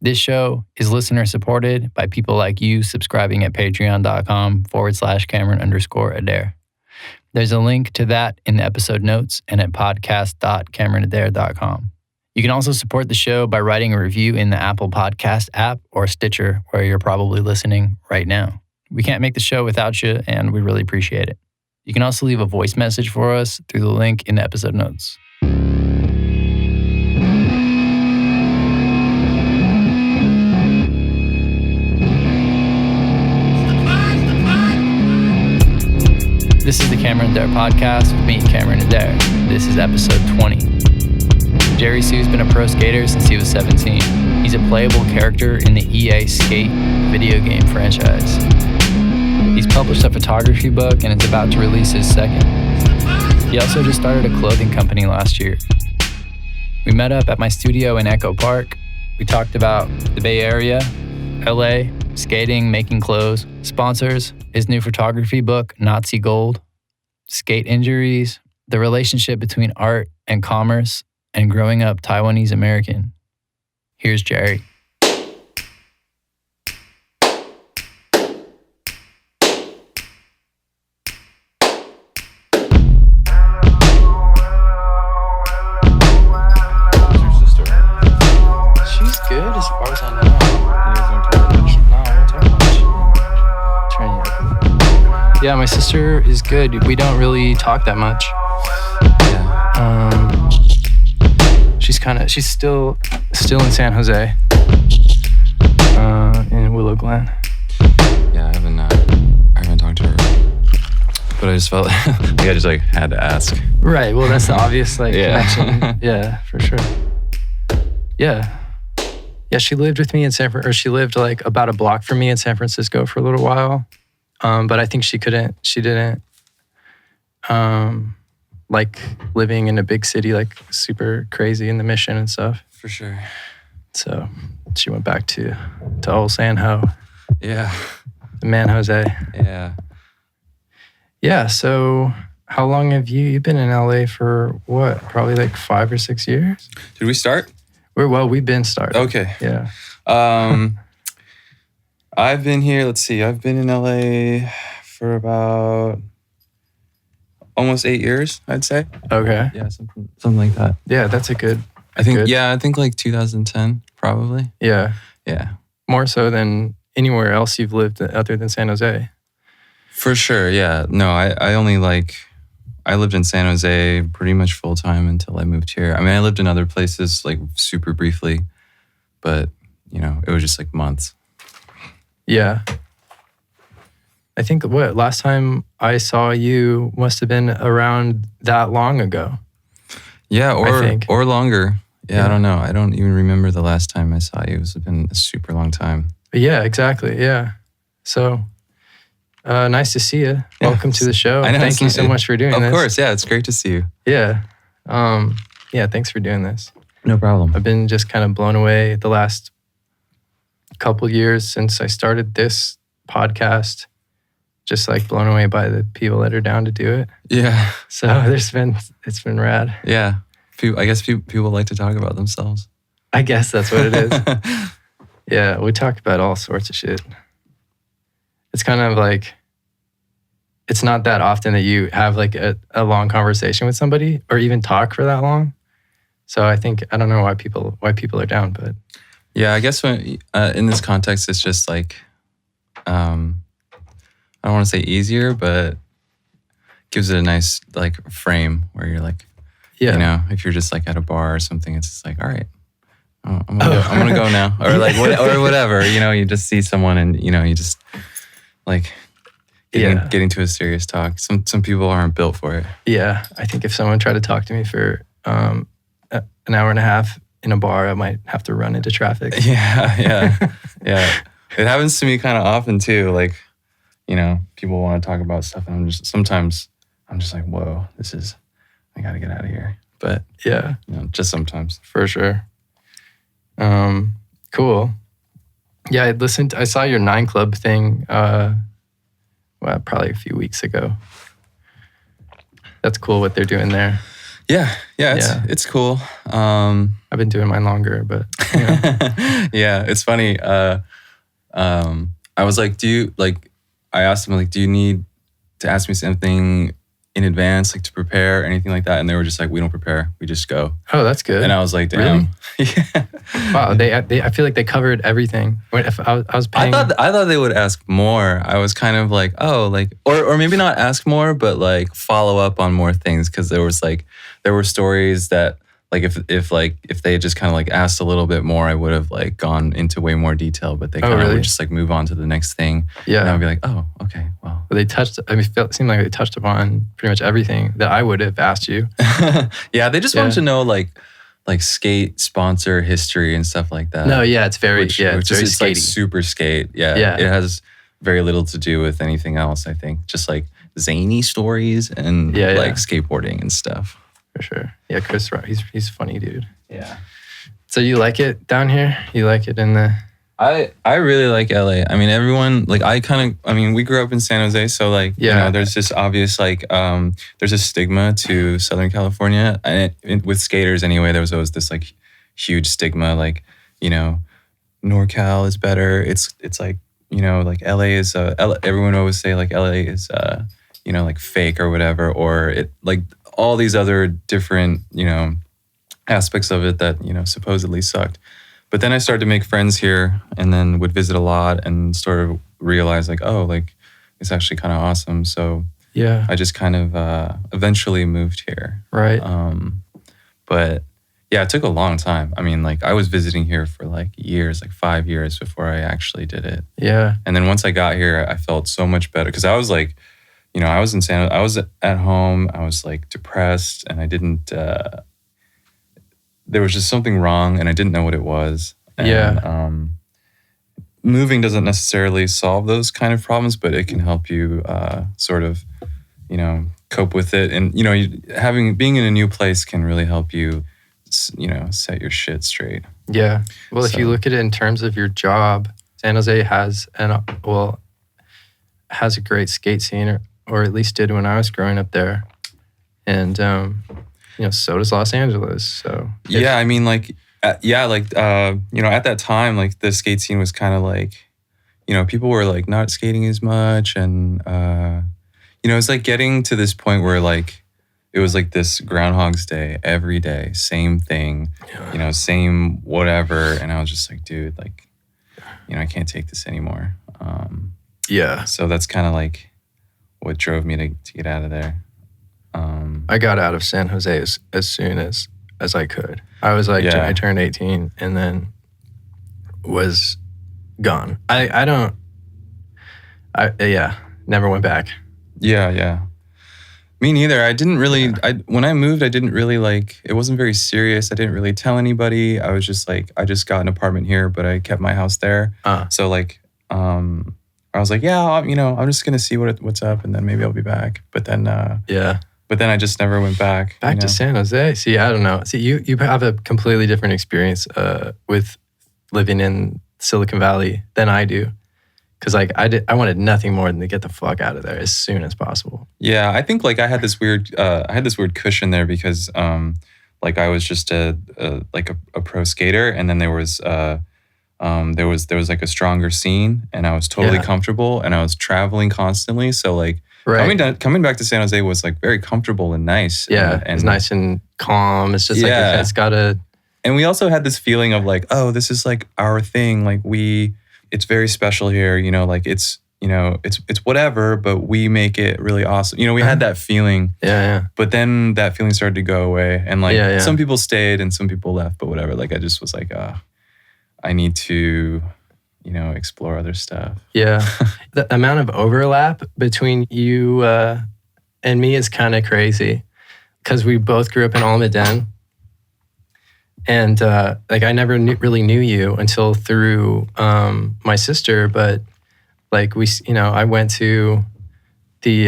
This show is listener supported by people like you subscribing at patreon.com/Cameron_Adair. There's a link to that in the episode notes and at podcast.CameronAdair.com. You can also support the show by writing a review in the Apple Podcast app or Stitcher, where you're probably listening right now. We can't make the show without you, and we really appreciate it. You can also leave a voice message for us through the link in the episode notes. This is the Cameron Adair Podcast with me, Cameron Adair. This is episode 20. Jerry Sue's been a pro skater since he was 17. He's a playable character in the EA Skate video game franchise. He's published a photography book and is about to release his second. He also just started a clothing company last year. We met up at my studio in Echo Park. We talked about the Bay Area, LA, skating, making clothes, sponsors, his new photography book, Nazi Gold, skate injuries, the relationship between art and commerce, and growing up Taiwanese American. Here's Jerry. As far as I know, you guys don't talk much. No, we don't talk much. Yeah, my sister is good. We don't really talk that much. Yeah. She's still in San Jose, in Willow Glen. Yeah, I haven't talked to her, but I just felt like I just had to ask. Right. Well, that's the obvious connection. Yeah, for sure. Yeah. Yeah, she lived with me in she lived like about a block from me in San Francisco for a little while. But I think she didn't like living in a big city, like super crazy in the Mission and stuff. For sure. So she went back to old San Ho. Yeah. The Man Jose. Yeah. Yeah, so how long have you been in LA for what? Probably like 5 or 6 years? Did we start? We've been started. Okay. Yeah. I've been here, I've been in LA for about almost 8 years, I'd say. Okay. Yeah, something like that. Yeah, that's a good. I think like 2010, probably. Yeah. Yeah. More so than anywhere else you've lived other than San Jose. For sure, yeah. No, I lived in San Jose pretty much full time until I moved here. I mean, I lived in other places like super briefly, but it was just like months. Yeah. I think last time I saw you must have been around that long ago. Yeah, or longer. Yeah, I don't know. I don't even remember the last time I saw you. It's been a super long time. Yeah, exactly. Yeah. So nice to see you. Yeah. Welcome to the show. I know, Thank you so much for doing this. Of course, yeah. It's great to see you. Yeah. Yeah, thanks for doing this. No problem. I've been just kind of blown away the last couple years since I started this podcast. Just like blown away by the people that are down to do it. Yeah. So it's been rad. Yeah. I guess people like to talk about themselves. I guess that's what it is. Yeah, we talk about all sorts of shit. It's kind of like, it's not that often that you have like a long conversation with somebody or even talk for that long. So I don't know why people are down, but. Yeah, I guess when in this context, it's just like, I don't want to say easier, but gives it a nice like frame where you're like, if you're just like at a bar or something, it's just like, all right, I'm gonna go now, or like or whatever. You just see someone and you just like getting to a serious talk. Some people aren't built for it. Yeah, I think if someone tried to talk to me for an hour and a half in a bar, I might have to run into traffic. Yeah. It happens to me kind of often too. Like, people want to talk about stuff, and sometimes I'm just like, whoa, I gotta get out of here. But yeah, just sometimes. For sure. Cool. Yeah, I saw your 9 Club thing, probably a few weeks ago. That's cool what they're doing there. Yeah, it's cool. I've been doing mine longer, but Yeah, it's funny. I was like, I asked them, like, do you need to ask me something in advance, like to prepare, anything like that? And they were just like, we don't prepare, we just go. Oh, that's good. And I was like, damn. Really? Yeah. Wow, they I feel like they covered everything. If I was paying. I thought they would ask more. I was kind of like, oh, like, or maybe not ask more, but like follow up on more things, because there were stories that, like, if they had just kind of like asked a little bit more, I would have like gone into way more detail. But they kind of would just like move on to the next thing. Yeah, and I would be like, oh, okay, well. But they touched. I mean, it seemed like they touched upon pretty much everything that I would have asked you. Yeah, they just wanted to know like skate sponsor history and stuff like that. No, yeah, it's very it's very it's like skatey. super skate. Yeah, it has very little to do with anything else. I think just like zany stories and like skateboarding and stuff. For sure. Yeah, Chris Rock, he's a funny dude. Yeah. So you like it down here? You like it in the... I really like LA. I mean, everyone, like, we grew up in San Jose, so like, you know, there's this obvious, like, there's a stigma to Southern California. And with skaters anyway, there was always this like huge stigma, like, you know, NorCal is better. It's like, you know, like LA is, everyone always say like LA is, you know, like fake or whatever, or it like all these other different, you know, aspects of it that, you know, supposedly sucked. But then I started to make friends here and then would visit a lot and sort of realize like, oh, like it's actually kind of awesome. So yeah, I just kind of eventually moved here. Right. But yeah, it took a long time. I mean, like I was visiting here for like years, like 5 years before I actually did it. Yeah. And then once I got here, I felt so much better because I was like, you know, I was at home, I was like depressed and I didn't, there was just something wrong and I didn't know what it was. And, moving doesn't necessarily solve those kind of problems, but it can help you sort of, you know, cope with it. And, you know, being in a new place can really help you, you know, set your shit straight. Yeah. Well, if you look at it in terms of your job, San Jose has a great skate scene, or at least did when I was growing up there. And, you know, so does Los Angeles. So yeah, I mean, like, you know, at that time, like the skate scene was kind of like, you know, people were like not skating as much, and you know, it's like getting to this point where like it was like this Groundhog's Day every day, same thing, you know, same whatever, and I was just like, dude, like, you know, I can't take this anymore. So that's kind of like what drove me to get out of there. I got out of San Jose as soon as I could. I was like, I turned 18 and then was gone. Never went back. Yeah. Me neither. I didn't really, when I moved, I didn't really like, it wasn't very serious. I didn't really tell anybody. I was just like, I just got an apartment here, but I kept my house there. So like, I was like, you know, I'm just going to see what's up and then maybe I'll be back. But then, But then I just never went back. Back to San Jose. See, I don't know. See, you have a completely different experience with living in Silicon Valley than I do. Because like I wanted nothing more than to get the fuck out of there as soon as possible. Yeah, I think like I had this weird cushion there because like I was just a pro skater, and then there was like a stronger scene, and I was totally comfortable, and I was traveling constantly. So like coming back to San Jose was like very comfortable and nice. Yeah, and it's nice and calm. It's just like it's got a. And we also had this feeling of like, oh, this is like our thing. Like it's very special here. You know, like it's whatever, but we make it really awesome. You know, we had that feeling. Yeah. But then that feeling started to go away, and like some people stayed and some people left, but whatever. Like I just was like, I need to, you know, explore other stuff. Yeah. The amount of overlap between you and me is kind of crazy because we both grew up in Almaden. And like I never really knew you until through my sister, but like I went to the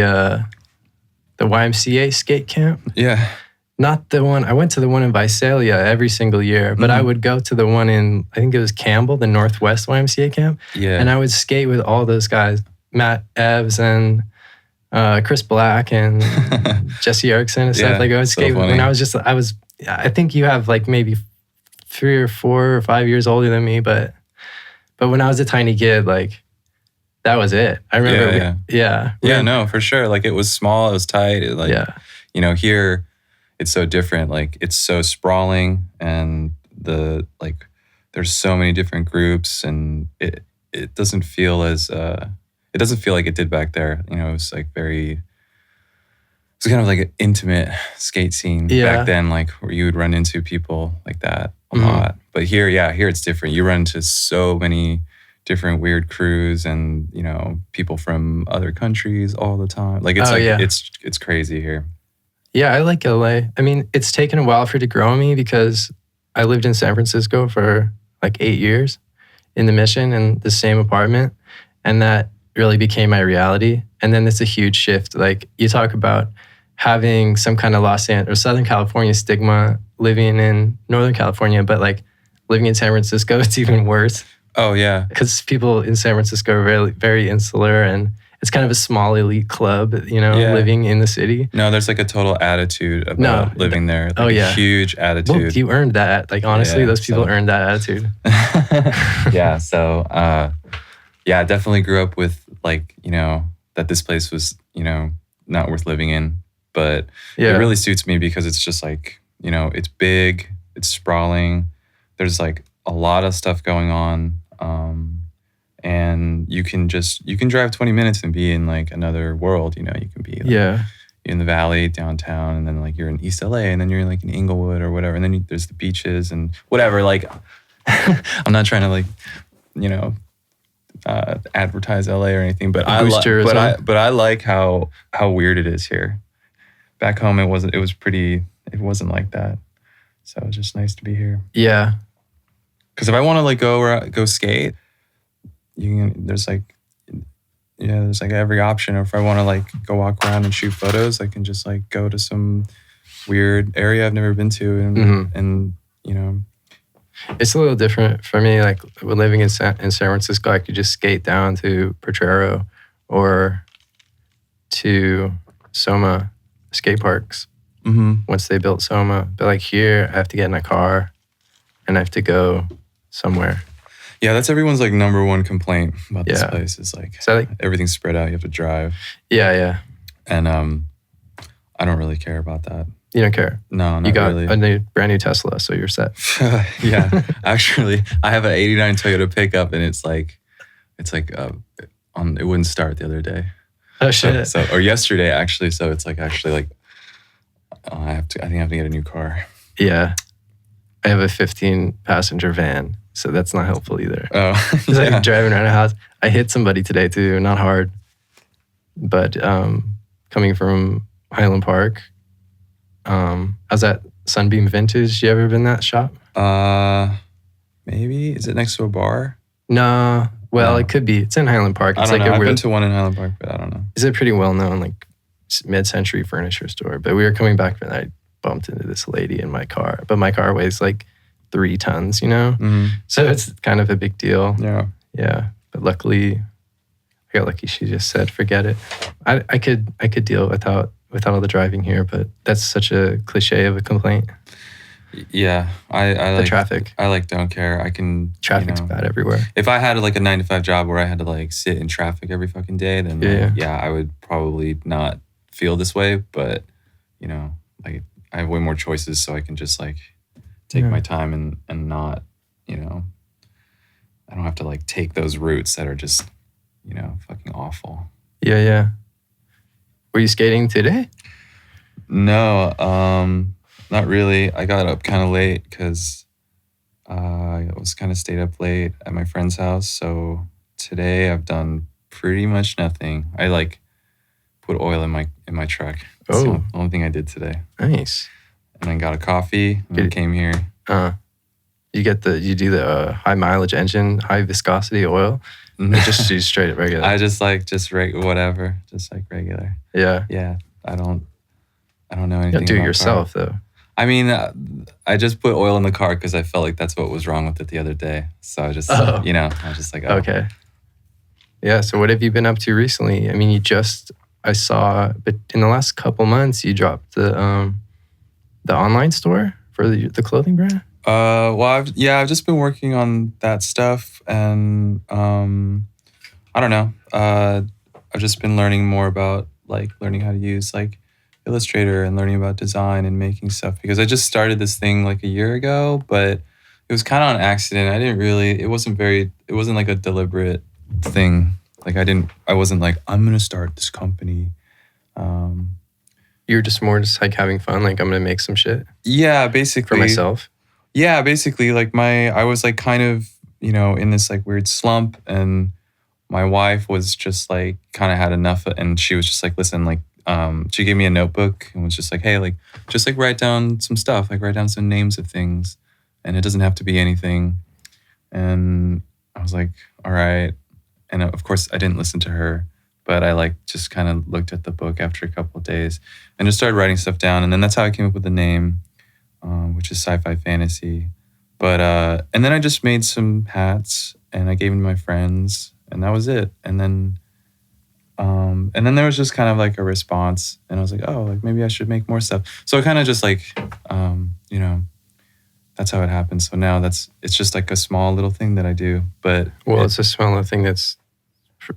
YMCA skate camp. Yeah. Not the one, I went to the one in Visalia every single year, but I would go to the one in, I think it was Campbell, the Northwest YMCA camp. Yeah. And I would skate with all those guys, Matt Evs and Chris Black and Jesse Erickson and stuff. Like I would skate when I think you have like maybe 3 or 4 or 5 years older than me, but when I was a tiny kid, like that was it. I remember. Yeah, no, for sure. Like it was small, it was tight. Here it's so different. Like it's so sprawling, and there's so many different groups, and it doesn't feel as it doesn't feel like it did back there. It was like it's kind of like an intimate skate scene back then, like where you would run into people like that a lot. But here it's different. You run into so many different weird crews and, people from other countries all the time. Like it's crazy here. Yeah, I like LA. I mean, it's taken a while for it to grow on me because I lived in San Francisco for like 8 years in the Mission in the same apartment. And that really became my reality. And then it's a huge shift. Like you talk about having some kind of Los Angeles or Southern California stigma living in Northern California, but like living in San Francisco, it's even worse. Oh, yeah. Because people in San Francisco are very, very insular, and it's kind of a small elite club, living in the city. No, there's like a total attitude about living there. Like a huge attitude. Well, you earned that. Like, honestly, those people earned that attitude. Yeah. So, I definitely grew up with like, that this place was, not worth living in. But it really suits me because it's just like, it's big, it's sprawling. There's like a lot of stuff going on. And you can drive 20 minutes and be in like another world, you can be like, in the valley downtown, and then like you're in East LA, and then you're like in Inglewood or whatever. And then there's the beaches and whatever. Like, I'm not trying to like, advertise LA or anything, but I like how weird it is here. Back home, it wasn't like that. So it was just nice to be here. Yeah. Because if I want to like go skate, there's like every option. Or if I want to like go walk around and shoot photos, I can just like go to some weird area I've never been to, and it's a little different for me. Like when living in San Francisco, I could just skate down to Potrero or to Soma skate parks once they built Soma. But like here, I have to get in a car and I have to go somewhere. Yeah, that's everyone's like number one complaint about this place is like, everything's spread out. You have to drive. Yeah. And I don't really care about that. You don't care? No, not You got really. a brand new Tesla, so you're set. Yeah, actually, I have an '89 Toyota pickup, and it's like it wouldn't start the other day. Oh shit! Or yesterday actually. So it's like I think I have to get a new car. Yeah, I have a 15-passenger van, so that's not helpful either. Oh, it's like driving around a house. I hit somebody today too, not hard, but coming from Highland Park. I was at Sunbeam Vintage. You ever been in that shop? Maybe. Is it next to a bar? No. Well, it could be. It's in Highland Park. It's I don't know. I've been to one in Highland Park, but I don't know. It's a pretty well-known like mid-century furniture store. But we were coming back and I bumped into this lady in my car. But my car weighs like 3 tons, So it's kind of a big deal. Yeah. But luckily, I got lucky. She just said, "Forget it." I could deal without all the driving here, but that's such a cliche of a complaint. Yeah, I the like traffic. I like don't care. I can Traffic's bad everywhere. If I had like a 9-to-5 job where I had to like sit in traffic every fucking day, then I would probably not feel this way. But like I have way more choices, so I can just like take my time and not I don't have to like take those routes that are just fucking awful. Yeah. Were you skating today? No, not really. I got up kind of late because I was kind of stayed up late at my friend's house. So today I've done pretty much nothing. I like put oil in my truck. That's the only thing I did today. Nice. And then got a coffee and came here. You do the high mileage engine, high viscosity oil. Or just use straight regular. I just like whatever, just like regular. Yeah. I don't know anything. You don't do it about yourself car. though. I mean, I just put oil in the car because I felt like that's what was wrong with it the other day. So I just, I was just like, oh. Okay. Yeah. So what have you been up to recently? I mean, I saw, but in the last couple months, you dropped the online store for the clothing brand. I've just been working on that stuff, and I don't know. I've just been learning more about learning how to use Illustrator and learning about design and making stuff, because I just started this thing like a year ago, but it was kind of on accident. It wasn't like a deliberate thing. I wasn't like, I'm going to start this company. You're just more just like having fun. Like, I'm going to make some shit. Yeah, basically. For myself. Yeah, basically I was like kind of, in this like weird slump, and my wife was just like kind of had enough, and she was just like, listen, like, she gave me a notebook and was just like, hey, like, just like write down some stuff, like write down some names of things, and it doesn't have to be anything. And I was like, all right. And of course I didn't listen to her, but I like just kind of looked at the book after a couple of days and just started writing stuff down. And then that's how I came up with the name, which is Sci-Fi Fantasy. But, and then I just made some hats and I gave them to my friends, and that was it. And then there was just kind of like a response, and I was like, oh, like maybe I should make more stuff. So I kind of just like, that's how it happened. So now it's just like a small little thing that I do. But it's a small little thing that's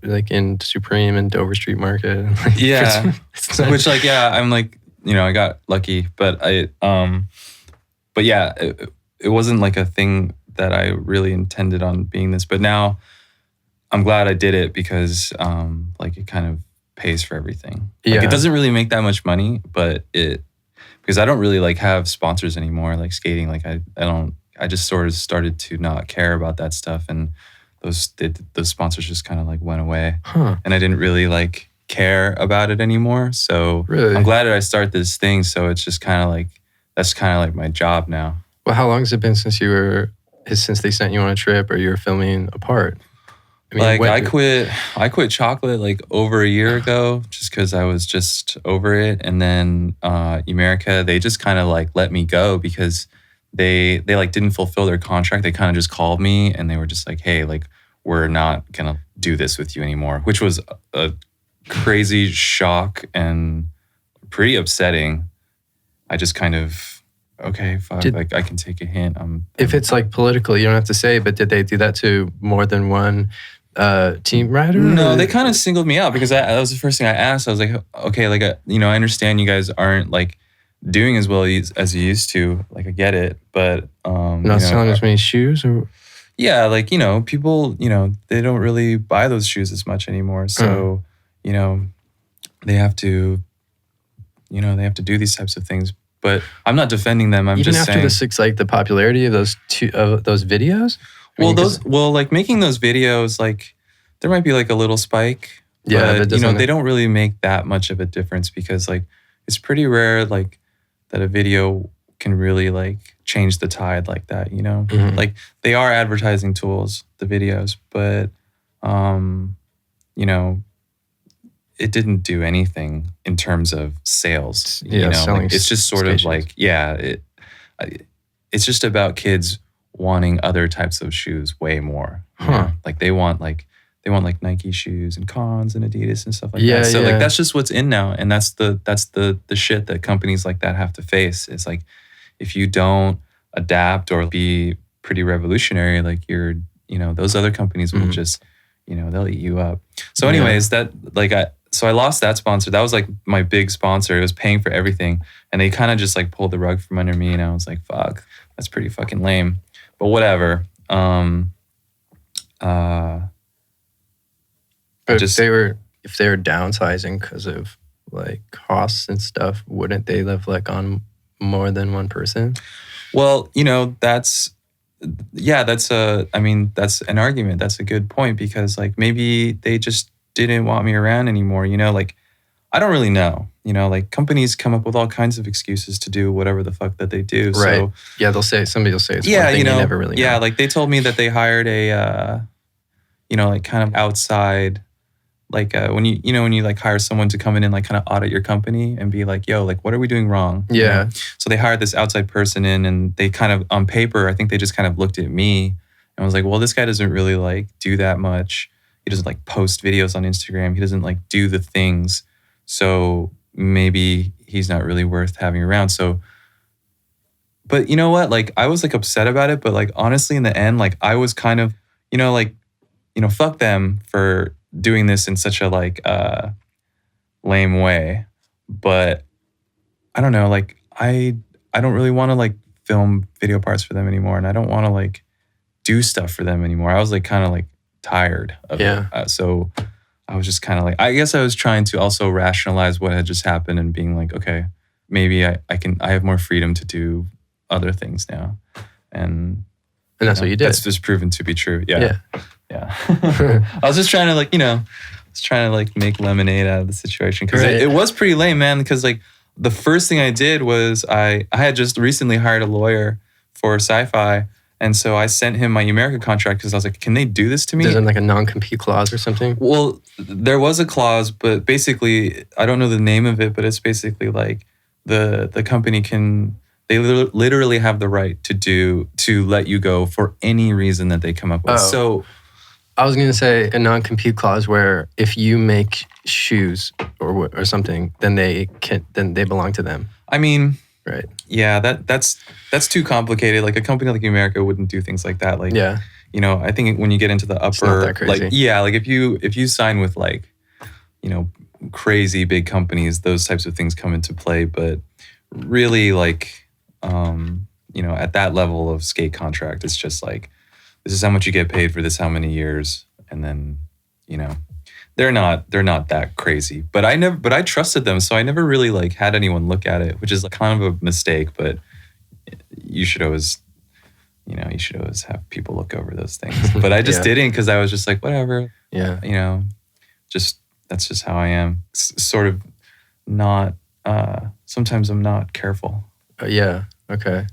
like in Supreme and Dover Street Market. Yeah, which like, yeah, I'm like, I got lucky, but but yeah, it wasn't like a thing that I really intended on being this. But now I'm glad I did it, because like it kind of pays for everything. Like, it doesn't really make that much money, but because I don't really like have sponsors anymore, like skating. Like I just sort of started to not care about that stuff, and those sponsors just kind of like went away, and I didn't really like care about it anymore. So really? I'm glad that I started this thing. So it's just kind of like, that's kind of like my job now. Well, how long has it been since they sent you on a trip, or you were filming a part? I mean, I quit chocolate like over a year ago, just because I was just over it. And then America, they just kind of like let me go, because they like didn't fulfill their contract. They kind of just called me and they were just like, hey, like, we're not gonna do this with you anymore, which was a crazy shock and pretty upsetting. I just kind of, okay, fuck, like I can take a hint. If it's like political, you don't have to say, but did they do that to more than one team rider? No, they kind of singled me out, because that was the first thing I asked. I was like, okay, like, I understand you guys aren't like doing as well as you used to. Like, I get it, but not selling as many shoes, or yeah, like, people, they don't really buy those shoes as much anymore. So, they have to, they have to do these types of things. But I'm not defending them. I'm just saying. Even after like the popularity of those videos. Like making those videos, like there might be like a little spike. Yeah, but, they don't really make that much of a difference, because like it's pretty rare like that a video can really like change the tide like that. Mm-hmm. Like they are advertising tools, the videos, but it didn't do anything in terms of sales. Like, it's just sort of like, it's just about kids wanting other types of shoes way more. Like they want like Nike shoes and Cons and Adidas and stuff like that. So like that's just what's in now, and that's the shit that companies like that have to face. It's like, if you don't adapt or be pretty revolutionary, like those other companies will just, they'll eat you up. So anyways, so I lost that sponsor. That was like my big sponsor. It was paying for everything. And they kind of just like pulled the rug from under me. And I was like, fuck, that's pretty fucking lame. But whatever. But if they were downsizing because of like costs and stuff, wouldn't they live like on more than one person? Well, that's an argument. That's a good point, because like maybe they just didn't want me around anymore. Like I don't really know. Like companies come up with all kinds of excuses to do whatever the fuck that they do. Right. So, yeah, somebody will say it's one thing, you never really know. Yeah, like they told me that they hired a, like kind of outside, like when you like hire someone to come in and like kind of audit your company and be like, yo, like what are we doing wrong? Yeah. So they hired this outside person in, and they kind of on paper, I think they just kind of looked at me and was like, well, this guy doesn't really like do that much. He doesn't like post videos on Instagram. He doesn't like do the things. So maybe he's not really worth having around. So But you know what? Like, I was like upset about it, but like honestly, in the end, like I was kind of, fuck them for doing this in such a like lame way. But I don't know, like I don't really want to like film video parts for them anymore, and I don't want to like do stuff for them anymore. I was like kind of like tired of it. So I was just kind of like, I guess I was trying to also rationalize what had just happened and being like, okay, maybe I have more freedom to do other things now. And that's what you did. That's just proven to be true. Yeah. I was just trying to like, make lemonade out of the situation. Because it was pretty lame, man. Because like the first thing I did was I had just recently hired a lawyer for sci-fi. And so I sent him my America contract because I was like, can they do this to me? Is there like a non-compete clause or something? Well, there was a clause, but basically, I don't know the name of it, but it's basically like the company they literally have the right to let you go for any reason that they come up with. Oh. So I was going to say a non-compete clause where if you make shoes or something, then they belong to them. I mean, right. Yeah, that's too complicated. Like a company like America wouldn't do things like that. Like, I think when you get into the upper, it's not that crazy. like if you sign with like, crazy big companies, those types of things come into play. But really, like, at that level of skate contract, it's just like, this is how much you get paid for this, how many years, and then, they're not that crazy. But I trusted them, so I never really like had anyone look at it, which is like kind of a mistake. But you should always have people look over those things. But I just didn't, because I was just like, whatever. Yeah. That's just how I am. Sort of not. Sometimes I'm not careful. Yeah. Okay.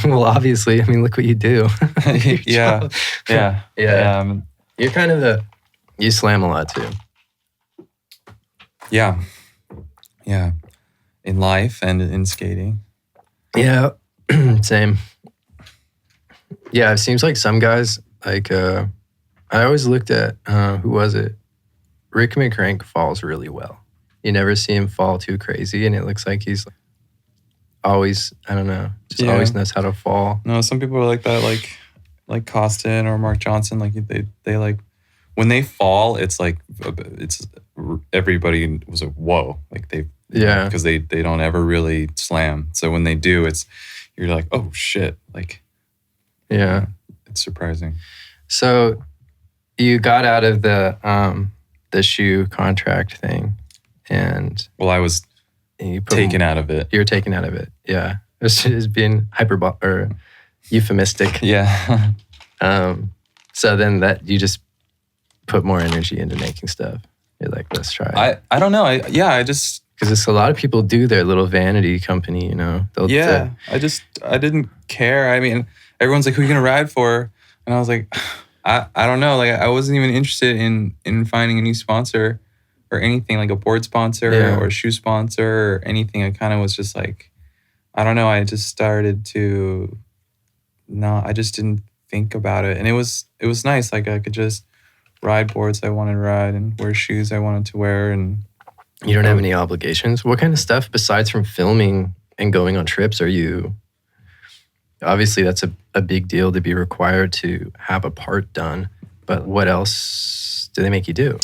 Well, obviously, I mean, look what you do. Yeah. You're kind of you slam a lot too. Yeah. In life and in skating. Yeah. Same. Yeah, it seems like some guys, like, I always looked at, who was it? Rick McCrank falls really well. You never see him fall too crazy, and it looks like he's always, I don't know, always knows how to fall. No, some people are like that, like Costin or Mark Johnson. Like they like, when they fall, it's like, everybody was like, whoa, like because they don't ever really slam. So when they do, you're like, oh shit, like, it's surprising. So you got out of the shoe contract thing, and I was taken out of it. You were taken out of it, yeah. It's being or euphemistic. Yeah. So then that you just put more energy into making stuff. You're like, let's try it. I don't know. I just... Because it's a lot of people do their little vanity company, I didn't care. I mean, everyone's like, who are you going to ride for? And I was like, I don't know. Like, I wasn't even interested in finding a new sponsor or anything, like a board sponsor or a shoe sponsor or anything. I kind of was just like, I don't know. I just started to I just didn't think about it. And it was nice. Like, I could just ride boards I wanted to ride and wear shoes I wanted to wear. And you don't have any obligations? What kind of stuff, besides from filming and going on trips, are you... Obviously, that's a big deal to be required to have a part done. But what else do they make you do?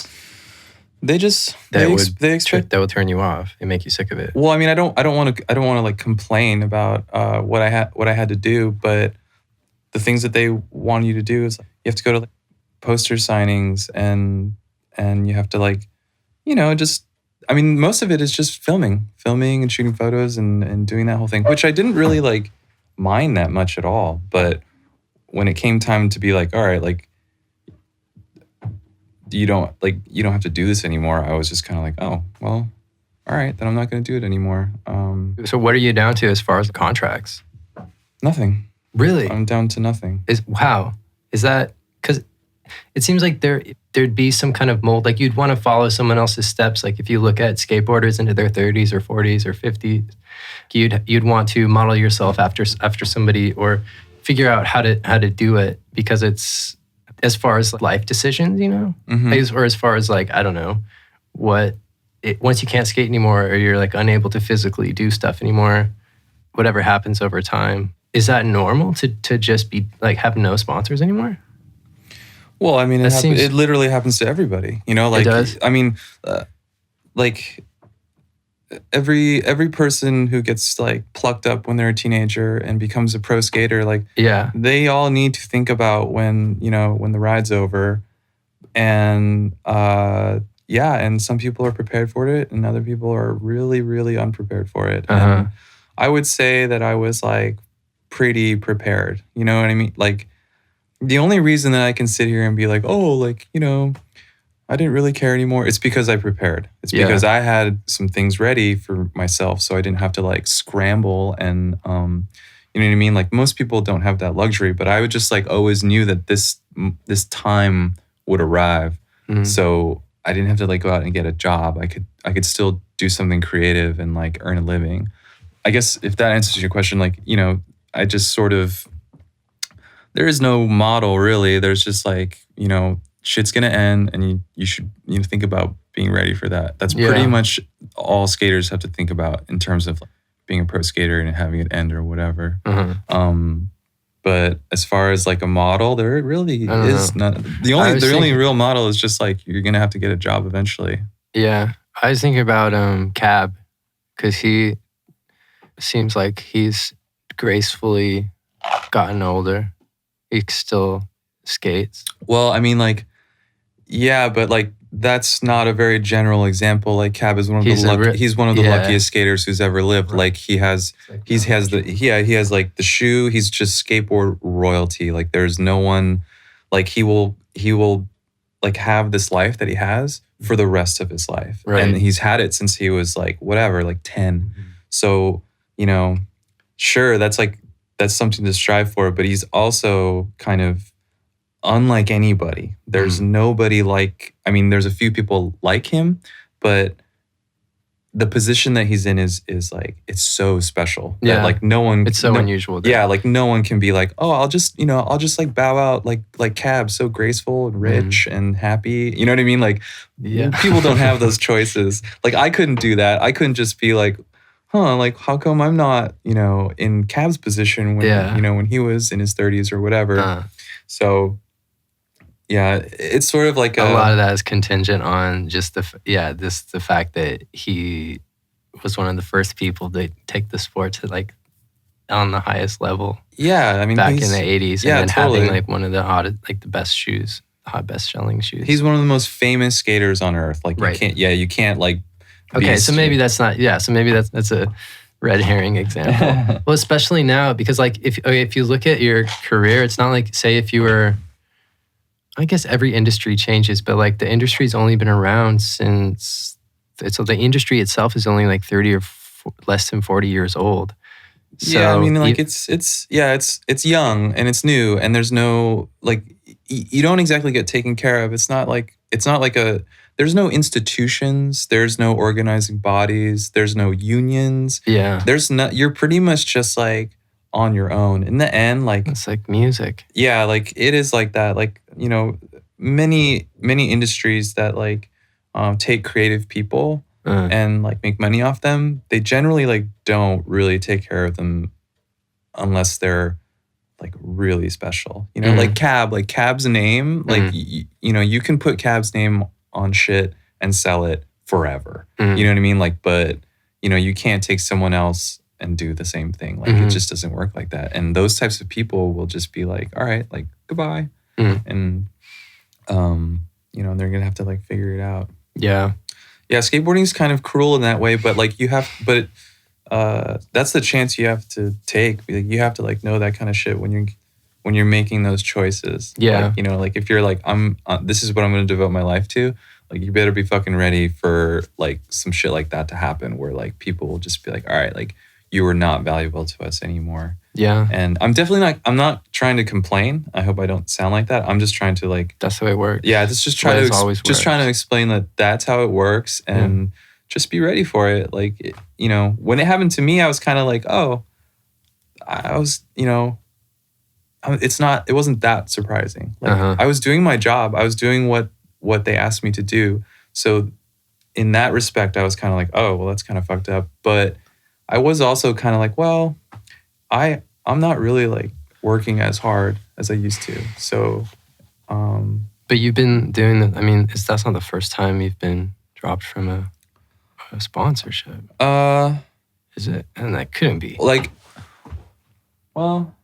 They just they expect that would turn you off and make you sick of it. Well, I mean, I don't want to like complain about what I had to do, but the things that they want you to do is you have to go to like poster signings and you have to like, just, I mean, most of it is just filming and shooting photos and doing that whole thing, which I didn't really like mind that much at all. But when it came time to be like, all right, like, you don't have to do this anymore, I was just kind of like, oh, well, all right, then I'm not going to do it anymore. So what are you down to as far as the contracts? Nothing. Really? I'm down to nothing. Wow. Is that, because it seems like there'd be some kind of mold, like you'd want to follow someone else's steps. Like if you look at skateboarders into their 30s or 40s or 50s, you'd want to model yourself after somebody or figure out how to do it, because it's, as far as life decisions, Mm-hmm. or as far as like, I don't know, once you can't skate anymore or you're like unable to physically do stuff anymore, whatever happens over time, is that normal to just be like have no sponsors anymore? Well, I mean, it literally happens to everybody. You know, like it does? I mean, like every person who gets like plucked up when they're a teenager and becomes a pro skater, like they all need to think about when the ride's over, and and some people are prepared for it, and other people are really, really unprepared for it. And I would say that I was like pretty prepared. You know what I mean? Like the only reason that I can sit here and be like, oh, like, I didn't really care anymore, it's because I prepared. It's because I had some things ready for myself, so I didn't have to like scramble and you know what I mean? Like most people don't have that luxury, but I would just like always knew that this time would arrive. So I didn't have to like go out and get a job. I could still do something creative and like earn a living. I guess if that answers your question, like, I just sort of, there is no model really. There's just like, shit's gonna end, and you should think about being ready for that. That's pretty much all skaters have to think about in terms of being a pro skater and having it end or whatever. But as far as like a model, there really is not. The only real model is just like you're gonna have to get a job eventually. Yeah, I was thinking about Cab, because he seems like he's gracefully gotten older. He still skates. Well, I mean, like, yeah, but like that's not a very general example. Like Cab is he's one of the luckiest skaters who's ever lived. Right. Like he has like the shoe. He's just skateboard royalty. Like there's no one, like he will like have this life that he has for the rest of his life. Right. And he's had it since he was like whatever, like 10. So, sure, that's something to strive for, but he's also kind of unlike anybody. There's nobody like, I mean, there's a few people like him, but the position that he's in is like, it's so special. Yeah. That like no one, it's so unusual. Yeah. Like no one can be like, oh, I'll just like bow out like Cab, so graceful and rich and happy. You know what I mean? Like people don't have those choices. Like I couldn't do that. I couldn't just be like, like how come I'm not, in Cab's position when, when he was in his 30s or whatever. So yeah, it's sort of like a lot of that is contingent on just the fact that he was one of the first people to take the sport to like on the highest level. Yeah, I mean back in the 80s, and then totally. having like one of the the best shoes, best selling shoes. He's one of the most famous skaters on earth. Like you can't like. Okay, so maybe that's not. Yeah, so maybe that's a red herring example. Well, especially now because like if you look at your career, it's not like say if you were. I guess every industry changes, but like the industry's only been around since, so the industry itself is only like 30 or less than 40 years old. So yeah, I mean, like it's young and it's new, and there's no like you don't exactly get taken care of. It's not like there's no institutions, there's no organizing bodies, there's no unions. Yeah, you're pretty much just like on your own. In the end, like it's like music. Yeah, like it is like that. Like, many industries that like take creative people and like make money off them, they generally like don't really take care of them unless they're like really special. Like Cab's name, like you can put Cab's name on shit and sell it forever. You know what I mean? Like, but you can't take someone else and do the same thing. Like it just doesn't work like that. And those types of people will just be like, all right, like goodbye. And they're gonna have to like figure it out. Yeah. Skateboarding is kind of cruel in that way, but like that's the chance you have to take. Like, you have to like know that kind of shit when you're making those choices. Yeah. Like, like if you're like, this is what I'm gonna devote my life to. Like you better be fucking ready for like some shit like that to happen, where like people will just be like, all right, like you are not valuable to us anymore. Yeah. And I'm not trying to complain. I hope I don't sound like that. I'm just trying to like. That's the way it works. Yeah. It's just trying to explain that that's how it works, and just be ready for it. Like, when it happened to me, I was kind of like, oh, I was, it wasn't that surprising. Like I was doing my job. I was doing what they asked me to do. So in that respect, I was kind of like, oh, well, that's kind of fucked up. But I was also kind of like, well, I'm not really like working as hard as I used to. So, but you've been doing that. I mean, that's not the first time you've been dropped from a sponsorship. Is it? And that couldn't be. Like, well,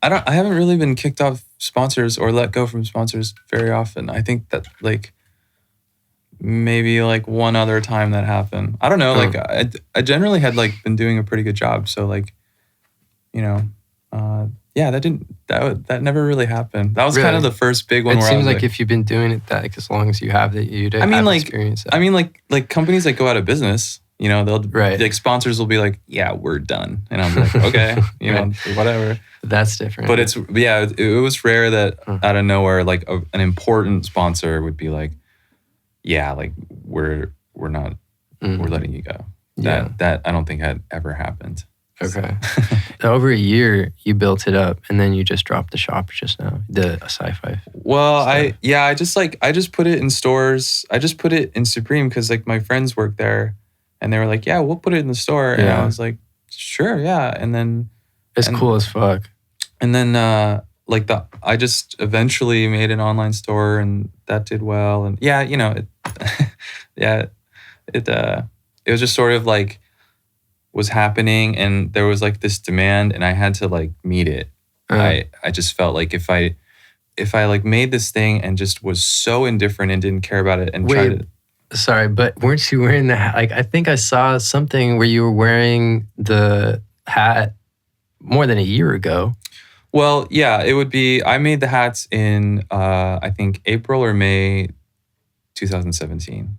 I haven't really been kicked off sponsors or let go from sponsors very often. I think that like maybe like one other time that happened. I don't know. Like I generally had like been doing a pretty good job. So like, you know, yeah, that never really happened. That was kind of the first big one. It where seems I was like if you've been doing it that like as long as you have that, you'd have experience that. I mean, like companies that go out of business, you know, they'll like sponsors will be like, yeah, we're done, and I'm like, okay, you know, whatever. That's different. But it was rare that out of nowhere, like an important sponsor would be like, yeah, like we're not, we're letting you go. That I don't think had ever happened. Okay. So over a year, you built it up, and then you just dropped the shop just now, the sci-fi. Well, stuff. I just put it in stores. I just put it in Supreme because like my friends work there, and they were like, yeah, we'll put it in the store. And I was like, sure, yeah. And then it's cool as fuck. And then I just eventually made an online store, and that did well. And yeah, you know, it was just sort of like was happening, and there was like this demand, and I had to like meet it. I just felt like if I like made this thing and just was so indifferent and didn't care about it and tried to. Sorry, but weren't you wearing the hat? Like I think I saw something where you were wearing the hat more than a year ago. Well, yeah, it would be. I made the hats in I think April or May 2017.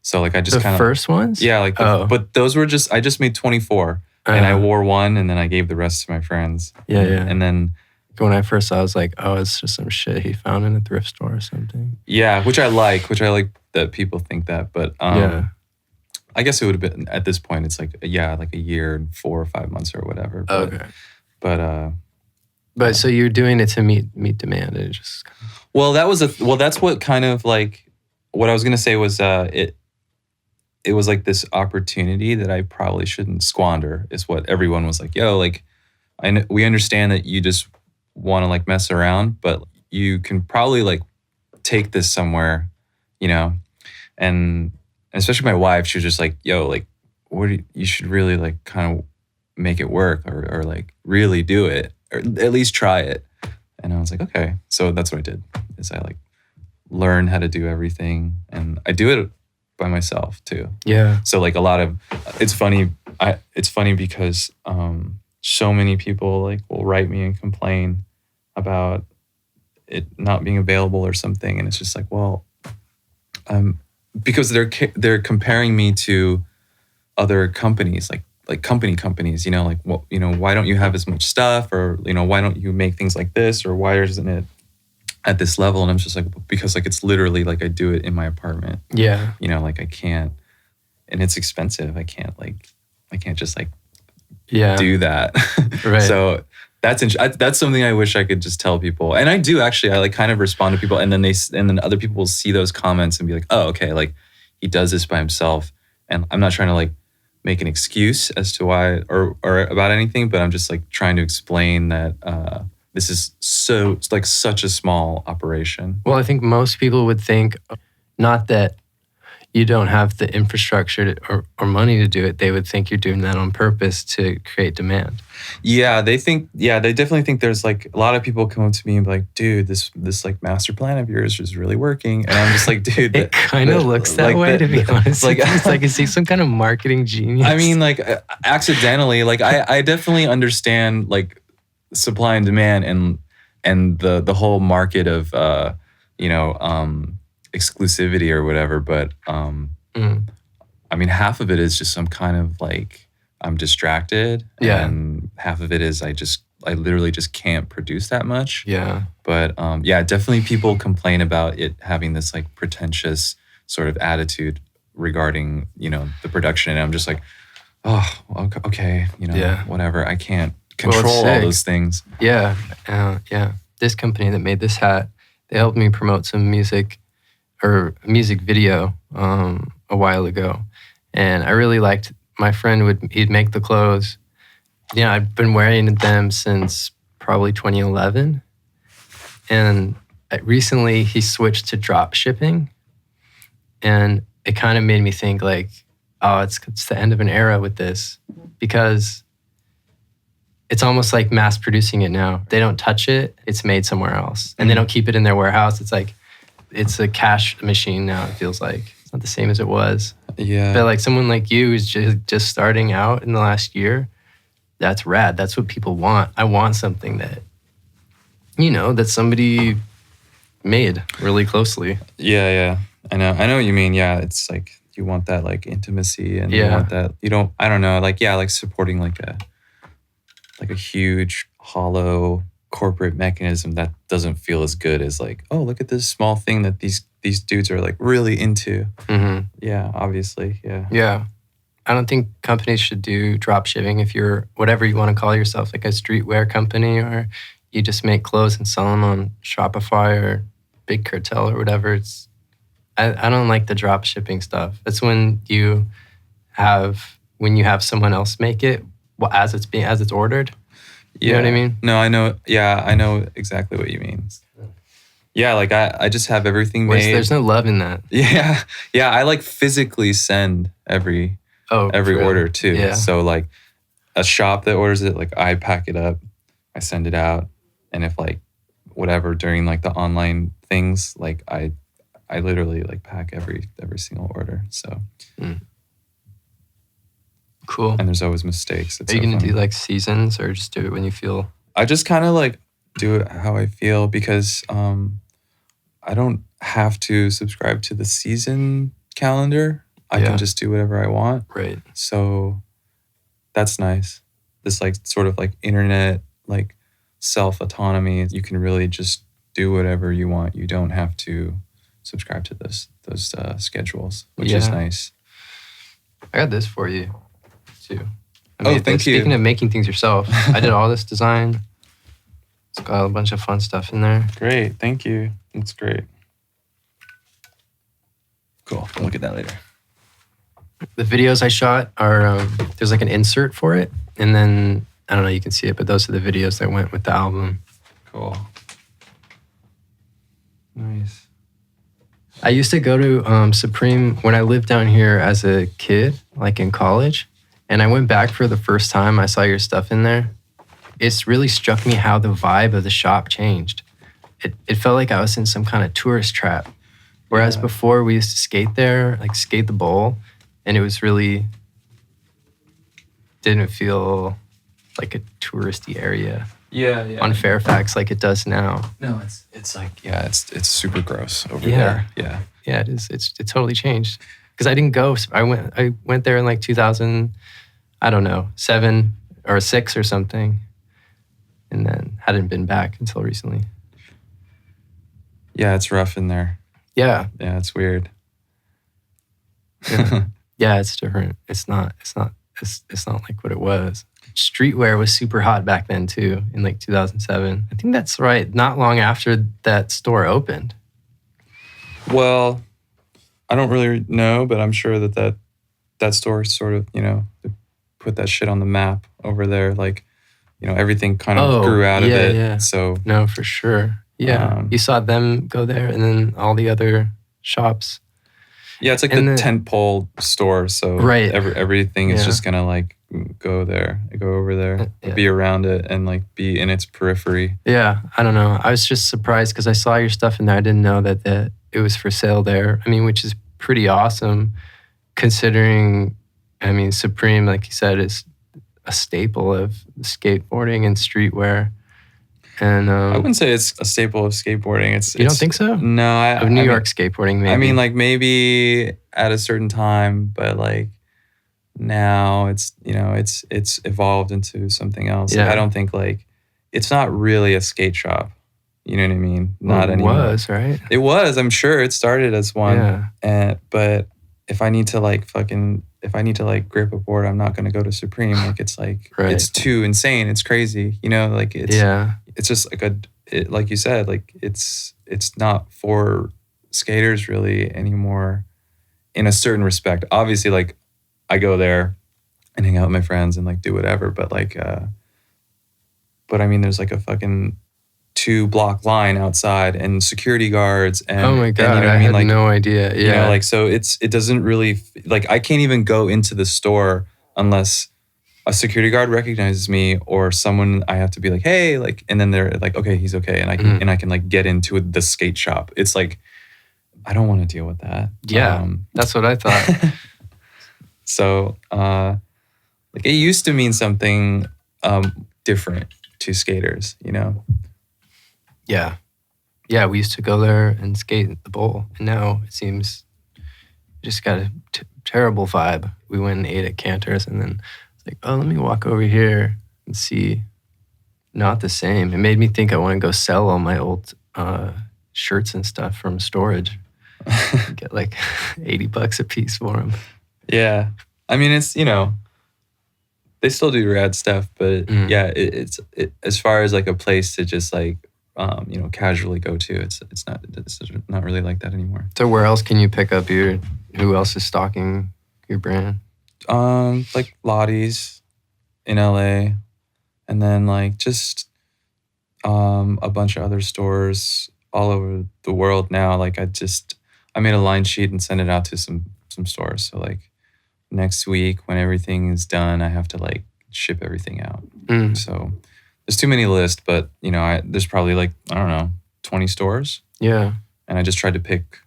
So like I just kind of first ones. Yeah, like but those were I just made 24, and I wore one, and then I gave the rest to my friends. Yeah. And then when I first saw, I was like, oh, it's just some shit he found in a thrift store or something. Yeah, which I like that people think that, but I guess it would have been at this point. It's like like a year and 4 or 5 months or whatever. But, okay. But so you're doing it to meet demand. It just that's what kind of like what I was gonna say was it was like this opportunity that I probably shouldn't squander. Is what everyone was like, yo, like we understand that you just want to like mess around, but you can probably like take this somewhere, you know. And especially my wife, she was just like, yo, like you should really like kind of make it work or like really do it, or at least try it. And I was like, okay. So that's what I did, is I like learned how to do everything, and I do it by myself too. Yeah. So like it's funny because so many people like will write me and complain about it not being available or something, and it's just like, well, because they're comparing me to other companies, like companies, you know, like, well, you know, why don't you have as much stuff, or, you know, why don't you make things like this, or why isn't it at this level? And I'm just like, because like it's literally like I do it in my apartment. Yeah. You know, like I can't, and it's expensive. I can't just like do that. Right. So that's something I wish I could just tell people. And I do actually. I like kind of respond to people, and then other people will see those comments and be like, oh, okay, like he does this by himself. And I'm not trying to like make an excuse as to why or about anything, but I'm just like trying to explain that this is such a small operation. Well, I think most people would think not that you don't have the infrastructure or money to do it. They would think you're doing that on purpose to create demand. Yeah, they definitely think there's like a lot of people come up to me and be like, dude, this like master plan of yours is really working. And I'm just like, dude, it kind of looks that way, to be honest. Like, it's like, is he some kind of marketing genius? I mean, like accidentally, like I definitely understand like supply and demand and the whole market of exclusivity or whatever, but I mean, half of it is just some kind of like I'm distracted, and half of it is I literally just can't produce that much. Yeah. But definitely people complain about it having this like pretentious sort of attitude regarding, you know, the production, and I'm just like, oh, okay, you know, whatever. I can't control all those things. Yeah. This company that made this hat, they helped me promote some music video a while ago, and I really liked. My friend he'd make the clothes, Yeah, I've been wearing them since probably 2011. And recently he switched to drop shipping. And it kind of made me think like, oh, it's the end of an era with this, because it's almost like mass producing it now. They don't touch it, it's made somewhere else. And they don't keep it in their warehouse. It's like, it's a cash machine now, it feels like. It's not the same as it was. Yeah. But like someone like you who's just starting out in the last year, that's rad. That's what people want. I want something that, that somebody made really closely. Yeah. I know what you mean. Yeah. It's like, you want that like intimacy, and you want that, I don't know, like, yeah, like supporting like a huge hollow corporate mechanism that doesn't feel as good as like, oh, look at this small thing that these dudes are like really into. Mm-hmm. Yeah, obviously. Yeah. Yeah. I don't think companies should do drop shipping if you're whatever you want to call yourself, like a streetwear company, or you just make clothes and sell them on Shopify or Big Cartel or whatever. I don't like the drop shipping stuff. That's when you have someone else make it as it's ordered. You know what I mean? No, I know. Yeah, I know exactly what you mean. Yeah, like I just have everything made. There's no love in that. Yeah. I like physically send every order too. Yeah. So like a shop that orders it, like I pack it up, I send it out, and if like whatever during like the online things, like I literally like pack every single order. So cool. And there's always mistakes. Are you gonna do like seasons, or just do it when you feel? I just kind of like do it how I feel, because I don't have to subscribe to the season calendar. I can just do whatever I want. Right. So that's nice. This like sort of like internet like self-autonomy. You can really just do whatever you want. You don't have to subscribe to those schedules, which is nice. I got this for you too. Thank you. Speaking of making things yourself, I did all this design. It's got a bunch of fun stuff in there. Great, thank you. That's great. Cool. I'll look at that later. The videos I shot are there's like an insert for it, and then I don't know, you can see it, but those are the videos that went with the album. Cool. Nice. I used to go to Supreme when I lived down here as a kid, like in college, and I went back for the first time. I saw your stuff in there. It's really struck me how the vibe of the shop changed. It felt like I was in some kind of tourist trap. Whereas before we used to skate there, like skate the bowl, and it was really didn't feel like a touristy area. Yeah. On Fairfax like it does now. No, it's like it's super gross over there. Yeah. Yeah, it is. It totally changed. Because I didn't go. I went there in like 2000, I don't know, 7 or 6 or something, and then hadn't been back until recently. Yeah, it's rough in there. Yeah. Yeah, it's weird. Yeah, it's different. It's not like what it was. Streetwear was super hot back then too, in like 2007. I think that's right. Not long after that store opened. Well, I don't really know, but I'm sure that store sort of, put that shit on the map over there. Like, everything kind of grew out of it. Yeah. So no, for sure. Yeah, you saw them go there, and then all the other shops. Yeah, it's like the tentpole store. So everything is just gonna like go over there, be around it, and like be in its periphery. Yeah, I don't know. I was just surprised because I saw your stuff in there. I didn't know that it was for sale there. I mean, which is pretty awesome, considering. I mean, Supreme, like you said, is a staple of skateboarding and streetwear. And I wouldn't say it's a staple of skateboarding. You don't think so? No, of New York skateboarding, maybe. I mean, like maybe at a certain time, but like now it's it's evolved into something else. Yeah. Like, I don't think like it's not really a skate shop. You know what I mean? Not anymore. It was, right? It was. I'm sure it started as one. Yeah. But if I need to grip a board, I'm not going to go to Supreme. Like it's like it's too insane. It's crazy. Like it's just like like you said, like it's not for skaters really anymore in a certain respect. Obviously, like I go there and hang out with my friends and like do whatever. But like, but I mean, there's like a fucking 2-block line outside and security guards and oh my God, and, you know what I I mean? had Like, no idea. Yeah. you know, like, so it doesn't really, like, I can't even go into the store unless a security guard recognizes me or someone, I have to be like, hey, like, and then they're like, okay, he's okay. And I can like get into the skate shop. It's like, I don't want to deal with that. Yeah, that's what I thought. So, like, it used to mean something different to skaters, you know? Yeah. Yeah, we used to go there and skate at the bowl. And now it seems just got a terrible vibe. We went and ate at Cantor's and then it's like, oh, let me walk over here and see. Not the same. It made me think I want to go sell all my old shirts and stuff from storage. Get like $80 a piece for them. Yeah. I mean, it's, you know, they still do rad stuff, but yeah, it's as far as like a place to just like, you know, casually go to, it's not really like that anymore. So where else can you pick up who else is stocking your brand? Like Lottie's in LA, and then like just a bunch of other stores all over the world now. Like I made a line sheet and sent it out to some stores. So like next week when everything is done, I have to like ship everything out. So there's too many lists, but you know, there's probably like, I don't know, 20 stores. Yeah. And I just tried to pick,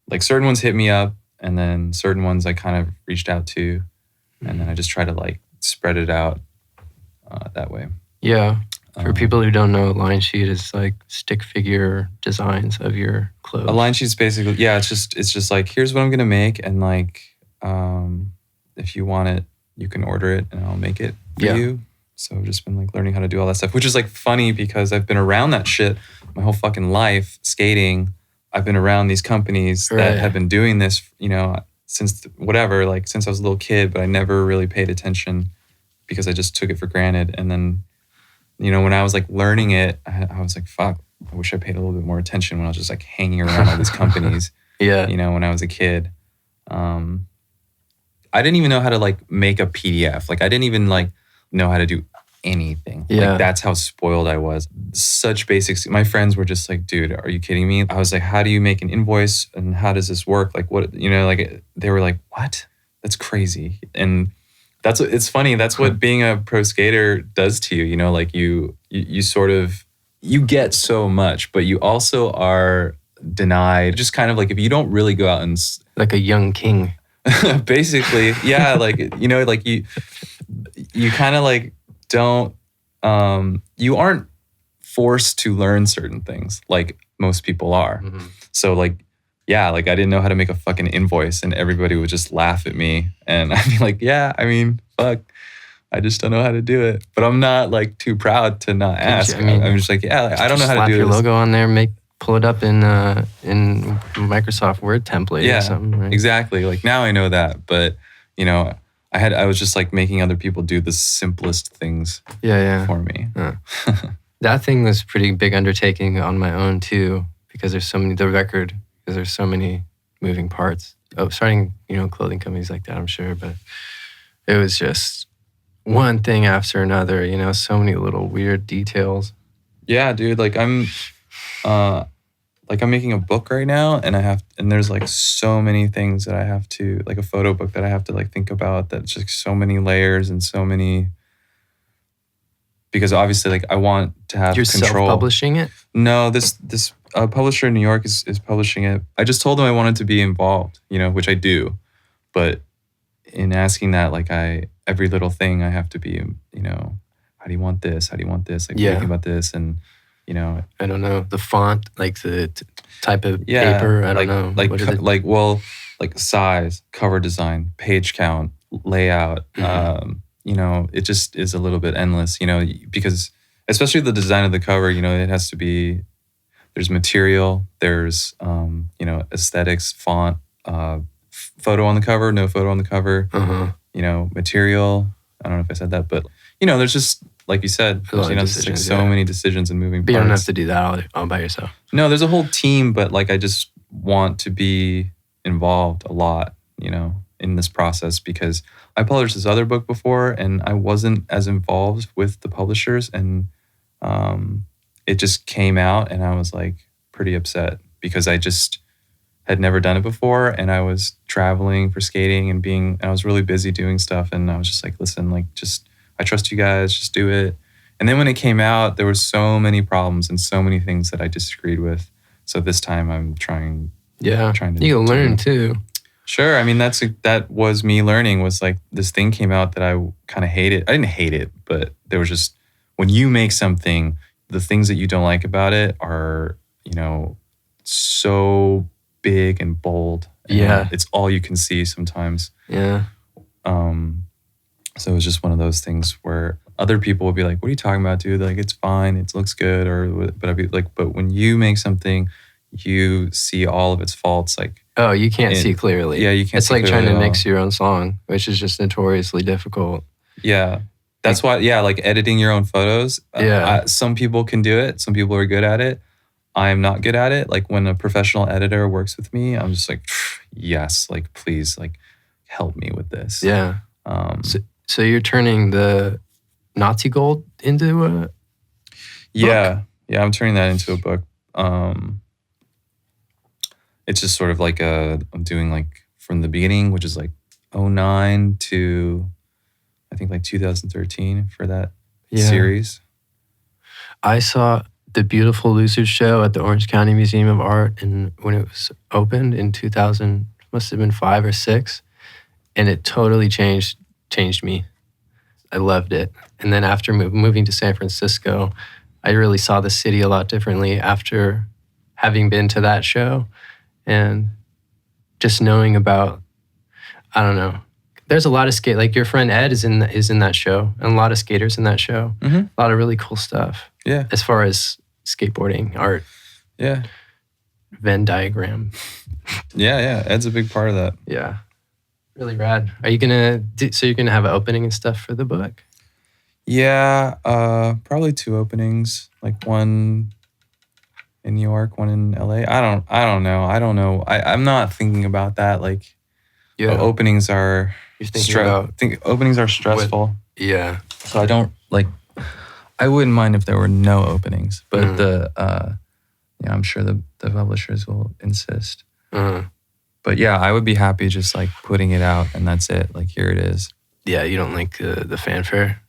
like certain ones hit me up and then certain ones I kind of reached out to. And then I just try to like spread it out that way. Yeah. For people who don't know, a line sheet is like stick figure designs of your clothes. A line sheet's basically, yeah, it's just like, here's what I'm gonna make, and like, if you want it, you can order it, and I'll make it for you. So I've just been like learning how to do all that stuff, which is like funny because I've been around that shit my whole fucking life, skating. I've been around these companies that have been doing this, you know, since whatever, like since I was a little kid, but I never really paid attention because I just took it for granted. And then, you know, when I was like learning it, I was like, fuck, I wish I paid a little bit more attention when I was just like hanging around all these companies. Yeah. You know, when I was a kid. I didn't even know how to like make a PDF. Like I didn't even like know how to do anything. Yeah. Like that's how spoiled I was. Such basics. My friends were just like, dude, are you kidding me? I was like, how do you make an invoice and how does this work? Like what, you know, like they were like, what? That's crazy. And it's funny. That's what being a pro skater does to you. You know, like you sort of, you get so much, but you also are denied. Just kind of like if you don't really go out and like a young king, basically, yeah. Like you know, like you kind of like don't. You aren't forced to learn certain things like most people are. Mm-hmm. So like. Yeah, like I didn't know how to make a fucking invoice and everybody would just laugh at me. And I'd be like, yeah, I mean, fuck, I just don't know how to do it. But I'm not like too proud to not ask. I'm just like, yeah, like, I don't know how to do it. Slap your logo on there, pull it up in Microsoft Word template or something. Right? Exactly. Like now I know that. But, you know, I was just like making other people do the simplest things for me. That thing was a pretty big undertaking on my own too, because there's so many, because there's so many moving parts. Starting, you know, clothing companies like that, I'm sure, but it was just one thing after another, you know, so many little weird details. Yeah, dude, like I'm making a book right now and there's like so many things that I have to, like a photo book that I have to like think about, that's just so many layers and so many, because obviously like I want to have control. You're self-publishing it? No, this publisher in New York is publishing it. I just told them I wanted to be involved, you know, which I do. But in asking that, like every little thing I have to be, you know, how do you want this? How do you want this? Like thinking about this and, you know. I don't know. The font, like the type of paper, I don't know. Like size, cover design, page count, layout, you know, it just is a little bit endless, you know, because especially the design of the cover, you know, it has to be, there's material, there's, you know, aesthetics, font, photo on the cover, no photo on the cover, you know, material. I don't know if I said that, but, you know, there's just, like you said, you know, there's like so many decisions and moving parts. But you don't have to do that all by yourself. No, there's a whole team, but like I just want to be involved a lot, you know, in this process because I published this other book before and I wasn't as involved with the publishers, and it just came out and I was like pretty upset because I just had never done it before, and I was traveling for skating and I was really busy doing stuff, and I was just like, listen, like I trust you guys, just do it. And then when it came out, there were so many problems and so many things that I disagreed with. So this time I'm trying to you can learn too. Sure. I mean, that was me learning, was like this thing came out that I kind of hated. I didn't hate it, but there was just, when you make something, the things that you don't like about it are, so big and bold. And it's all you can see sometimes. Yeah. So it was just one of those things where other people would be like, what are you talking about, dude? Like, it's fine. It looks good. But I'd be like, but when you make something, you see all of its faults. Like, oh, you can't see clearly. Yeah, you can't It's see like clearly trying to mix your own song, which is just notoriously difficult. Yeah. That's why, like editing your own photos. Some people can do it. Some people are good at it. I'm not good at it. Like when a professional editor works with me, I'm just like, yes, like please, like help me with this. Yeah. So you're turning the Nazi gold into a book? Yeah, I'm turning that into a book. It's just sort of like I'm doing like from the beginning, which is like 2009 to I think like 2013 for that series. I saw the Beautiful Losers show at the Orange County Museum of Art, and when it was opened in 2000, must have been 5 or 6, and it totally changed me. I loved it. And then after moving to San Francisco, I really saw the city a lot differently after having been to that show, and just knowing about, I don't know. There's a lot of skate. Like your friend Ed is in that show, and a lot of skaters in that show. Mm-hmm. A lot of really cool stuff. Yeah. As far as skateboarding art. Yeah. Venn diagram. Yeah. Ed's a big part of that. Yeah. Really rad. Are you gonna so you're gonna have an opening and stuff for the book? Yeah. Probably 2 openings. Like one in New York, one in LA. I don't know. I'm not thinking about that. Like openings are openings are stressful. Yeah. So I don't like. I wouldn't mind if there were no openings, but I'm sure the publishers will insist. But yeah, I would be happy just like putting it out and that's it. Like here it is. Yeah, you don't like the fanfare?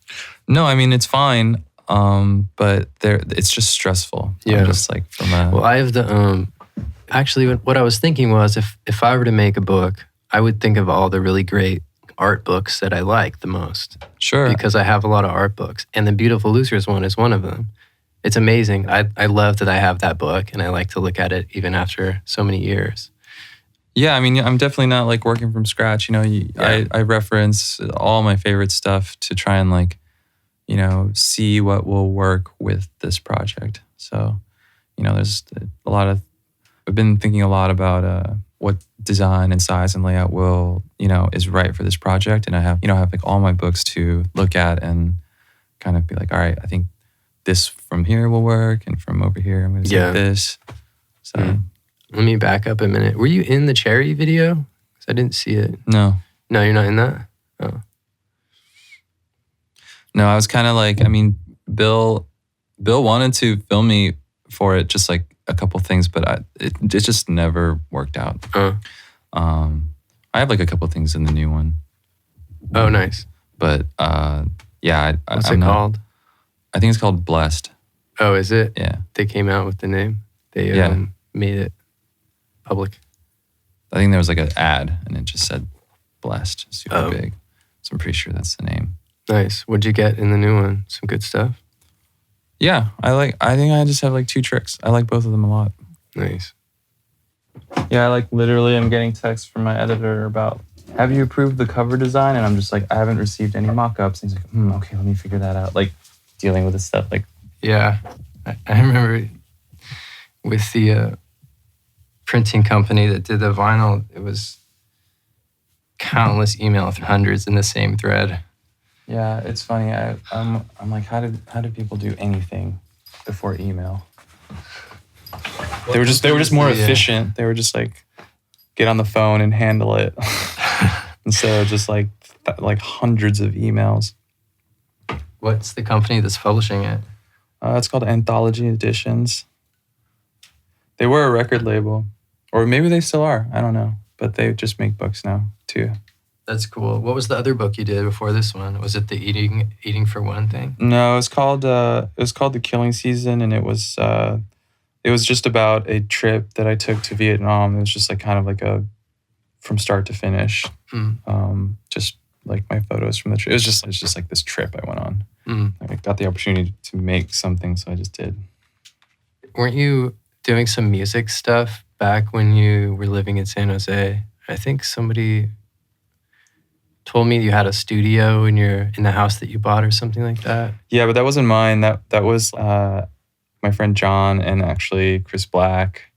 No, I mean it's fine, but it's just stressful. Yeah, I'm just like Well, I have the actually what I was thinking was if I were to make a book, I would think of all the really great art books that I like the most. Sure. Because I have a lot of art books. And the Beautiful Losers one is one of them. It's amazing. I love that I have that book, and I like to look at it even after so many years. Yeah, I mean, I'm definitely not like working from scratch. I reference all my favorite stuff to try and like, see what will work with this project. So, there's a lot of, I've been thinking a lot about what design and size and layout is right for this project. And I have like all my books to look at and kind of be like, all right, I think this from here will work. And from over here, I'm going to take this. So let me back up a minute. Were you in the Cherry video? 'Cause I didn't see it. No, you're not in that? Oh. No, I was kind of like, I mean, Bill wanted to film me for it, just like a couple things, but it just never worked out. I have like a couple things in the new one. Oh, nice. But what's it called? I think it's called Blessed. Oh, is it? Yeah. They came out with the name. They made it public. I think there was like an ad and it just said Blessed, super big. So I'm pretty sure that's the name. Nice. What'd you get in the new one? Some good stuff? Yeah, I think I just have like 2 tricks. I like both of them a lot. Nice. Yeah, I like literally I'm getting texts from my editor about, have you approved the cover design? And I'm just like, I haven't received any mock-ups. And he's like, okay, let me figure that out. Like dealing with this stuff. Like, yeah, I remember with the printing company that did the vinyl, it was countless emails, hundreds in the same thread. Yeah, it's funny. I'm like, how did people do anything before email? They were just more efficient. They were just like, get on the phone and handle it. instead of just like hundreds of emails. What's the company that's publishing it? It's called Anthology Editions. They were a record label, or maybe they still are. I don't know, but they just make books now too. That's cool. What was the other book you did before this one? Was it the eating for one thing? No, it was called The Killing Season, and it was just about a trip that I took to Vietnam. It was just like kind of like a from start to finish. Just like my photos from the trip. It was just like this trip I went on. I got the opportunity to make something, so I just did. Weren't you doing some music stuff back when you were living in San Jose? I think somebody told me you had a studio in the house that you bought or something like that. Yeah, but that wasn't mine. That was my friend John and actually Chris Black.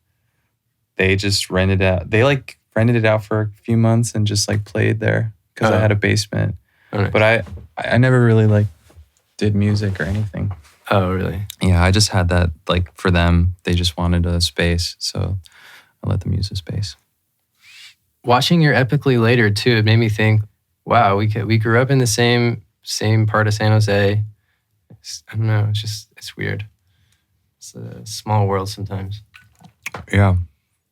They just rented it out for a few months and just like played there because I had a basement. Oh, nice. But I never really like did music or anything. Oh, really? Yeah, I just had that like for them. They just wanted a space, so I let them use the space. Watching your Epically Later too, it made me think, wow, we grew up in the same part of San Jose. I don't know, it's weird. It's a small world sometimes. Yeah.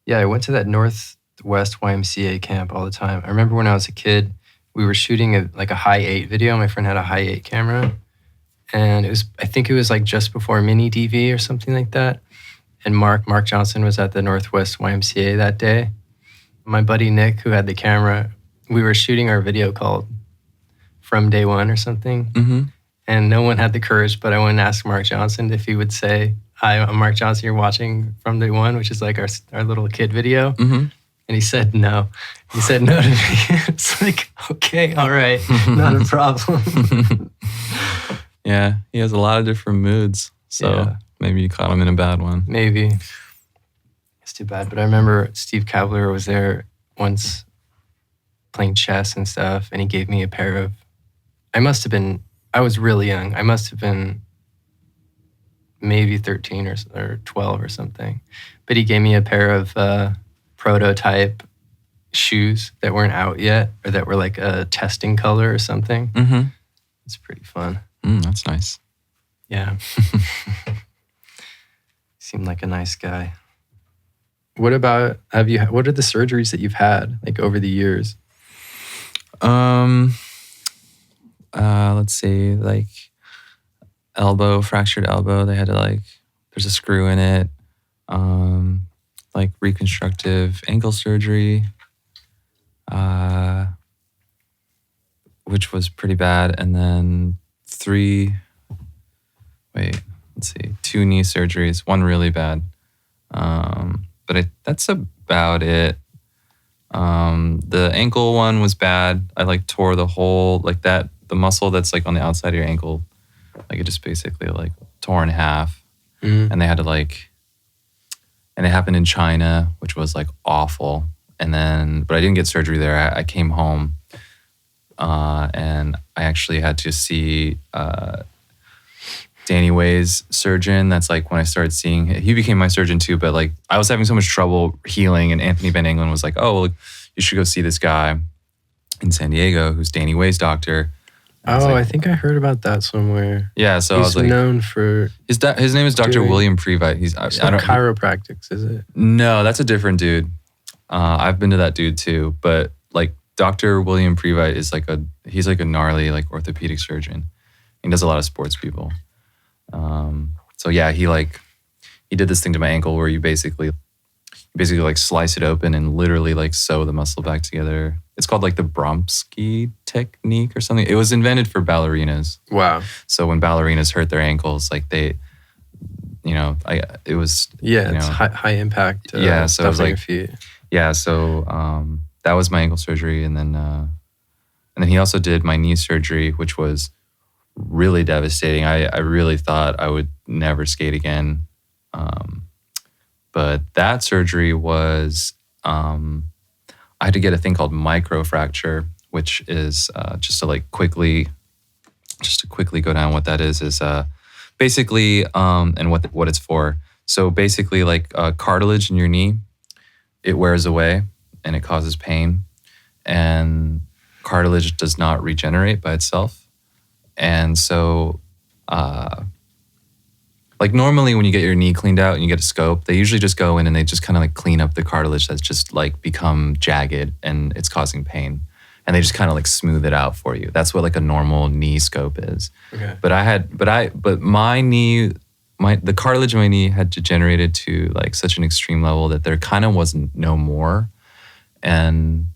Yeah, I went to that Northwest YMCA camp all the time. I remember when I was a kid, we were shooting a high 8 video. My friend had a high 8 camera. And I think it was like just before mini DV or something like that. And Mark Johnson was at the Northwest YMCA that day. My buddy Nick, who had the camera, we were shooting our video called From Day One or something. Mm-hmm. And no one had the courage, but I went and asked Mark Johnson if he would say, "Hi, I'm Mark Johnson, you're watching From Day One," which is like our little kid video. Mm-hmm. And he said no. He said no to me. It's like, okay, all right, not a problem. Yeah, he has a lot of different moods. So maybe you caught him in a bad one. Maybe. It's too bad. But I remember Steve Cavalier was there once playing chess and stuff, and he gave me a pair of, I was really young. I must have been maybe 13 or 12 or something. But he gave me a pair of prototype shoes that weren't out yet, or that were like a testing color or something. Mm-hmm. It's pretty fun. That's nice. Yeah. Seemed like a nice guy. What about, what are the surgeries that you've had like over the years? Let's see, like fractured elbow. They had to there's a screw in it. Like reconstructive ankle surgery, which was pretty bad. And then 2 knee surgeries, one really bad. But that's about it. The ankle one was bad. I tore the whole, the muscle that's on the outside of your ankle, it just basically tore in half. Mm-hmm. And they had to and it happened in China, which was awful. And then, but I didn't get surgery there. I came home and I actually had to see Danny Way's surgeon. That's when I started seeing, he became my surgeon too, but I was having so much trouble healing, and Anthony Van Engelen was oh, well, you should go see this guy in San Diego who's Danny Way's doctor. I think I heard about that somewhere. Yeah, so he's I was known for his name is Dr. William Previte. It's not chiropractics, is it? No, that's a different dude. I've been to that dude too, but Dr. William Previte is he's a gnarly orthopedic surgeon. He does a lot of sports people. So yeah, he did this thing to my ankle where you basically slice it open and literally sew the muscle back together. It's called the Bromsky technique or something. It was invented for ballerinas. Wow. So when ballerinas hurt their ankles, it was it's high impact. So it was your feet. Yeah, so that was my ankle surgery, and then he also did my knee surgery, which was really devastating. I really thought I would never skate again. But that surgery was, I had to get a thing called microfracture, which is just to quickly go down what that is basically, and what it's for. So basically cartilage in your knee, it wears away and it causes pain. And cartilage does not regenerate by itself. And so, like normally when you get your knee cleaned out and you get a scope, they usually just go in and they just kind of like clean up the cartilage that's just like become jagged and it's causing pain. And they just kind of like smooth it out for you. That's what like a normal knee scope is. Okay. But my knee, the cartilage in my knee had degenerated to like such an extreme level that there kind of wasn't no more. And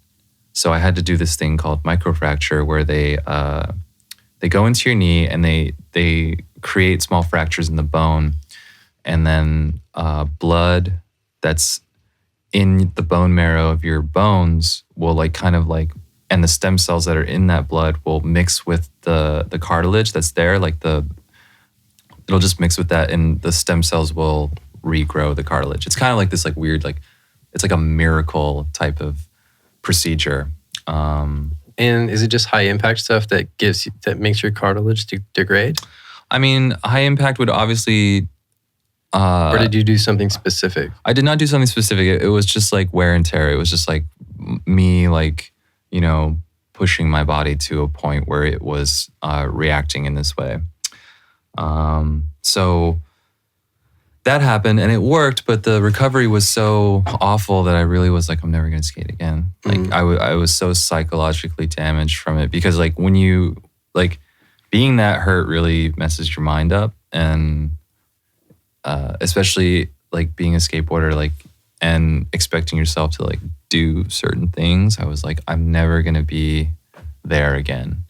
so I had to do this thing called microfracture where they go into your knee and they create small fractures in the bone, and then blood that's in the bone marrow of your bones will like kind of like, and the stem cells that are in that blood will mix with the cartilage that's there, like it'll just mix with that, and the stem cells will regrow the cartilage. It's kind of like this like weird, like it's like a miracle type of procedure. And is it just high impact stuff that makes your cartilage degrade? I mean, high impact would obviously. Or did you do something specific? I did not do something specific. It was just like wear and tear. It was just like me, like, you know, pushing my body to a point where it was reacting in this way. So that happened and it worked, but the recovery was so awful that I really was like, I'm never going to skate again. Like I was so psychologically damaged from it because like when you like being that hurt really messes your mind up, and especially like being a skateboarder, like, and expecting yourself to like do certain things. I was like, I'm never going to be there again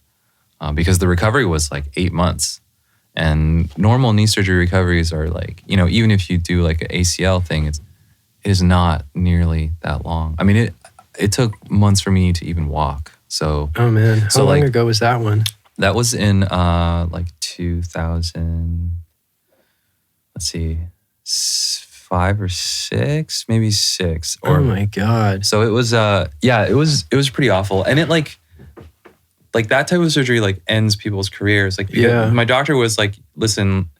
because the recovery was like 8 months. And normal knee surgery recoveries are like, you know, even if you do like an ACL thing, it is not nearly that long. I mean, it took months for me to even walk. So, oh man, how long ago was that one? That was in like 2000. Let's see, 5 or 6, maybe 6. Or, oh my God! So it was, it was pretty awful, and it like that type of surgery like ends people's careers. Like, my doctor was like, listen,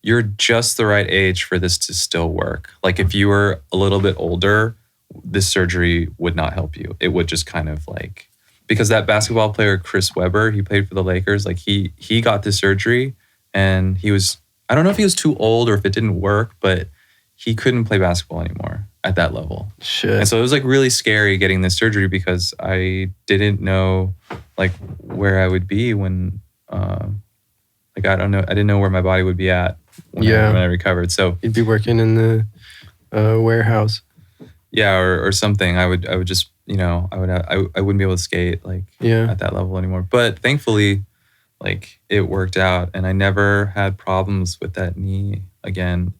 you're just the right age for this to still work. Like if you were a little bit older, this surgery would not help you. It would just kind of like, because that basketball player, Chris Webber, he played for the Lakers. Like he got this surgery and he was, I don't know if he was too old or if it didn't work, but he couldn't play basketball anymore at that level. Shit. And so it was like really scary getting this surgery because I didn't know like where I would be when, like I didn't know where my body would be at when I recovered. So you'd be working in the warehouse. Yeah, or something. I would just, you know, I wouldn't be able to skate like at that level anymore. But thankfully, like it worked out, and I never had problems with that knee again.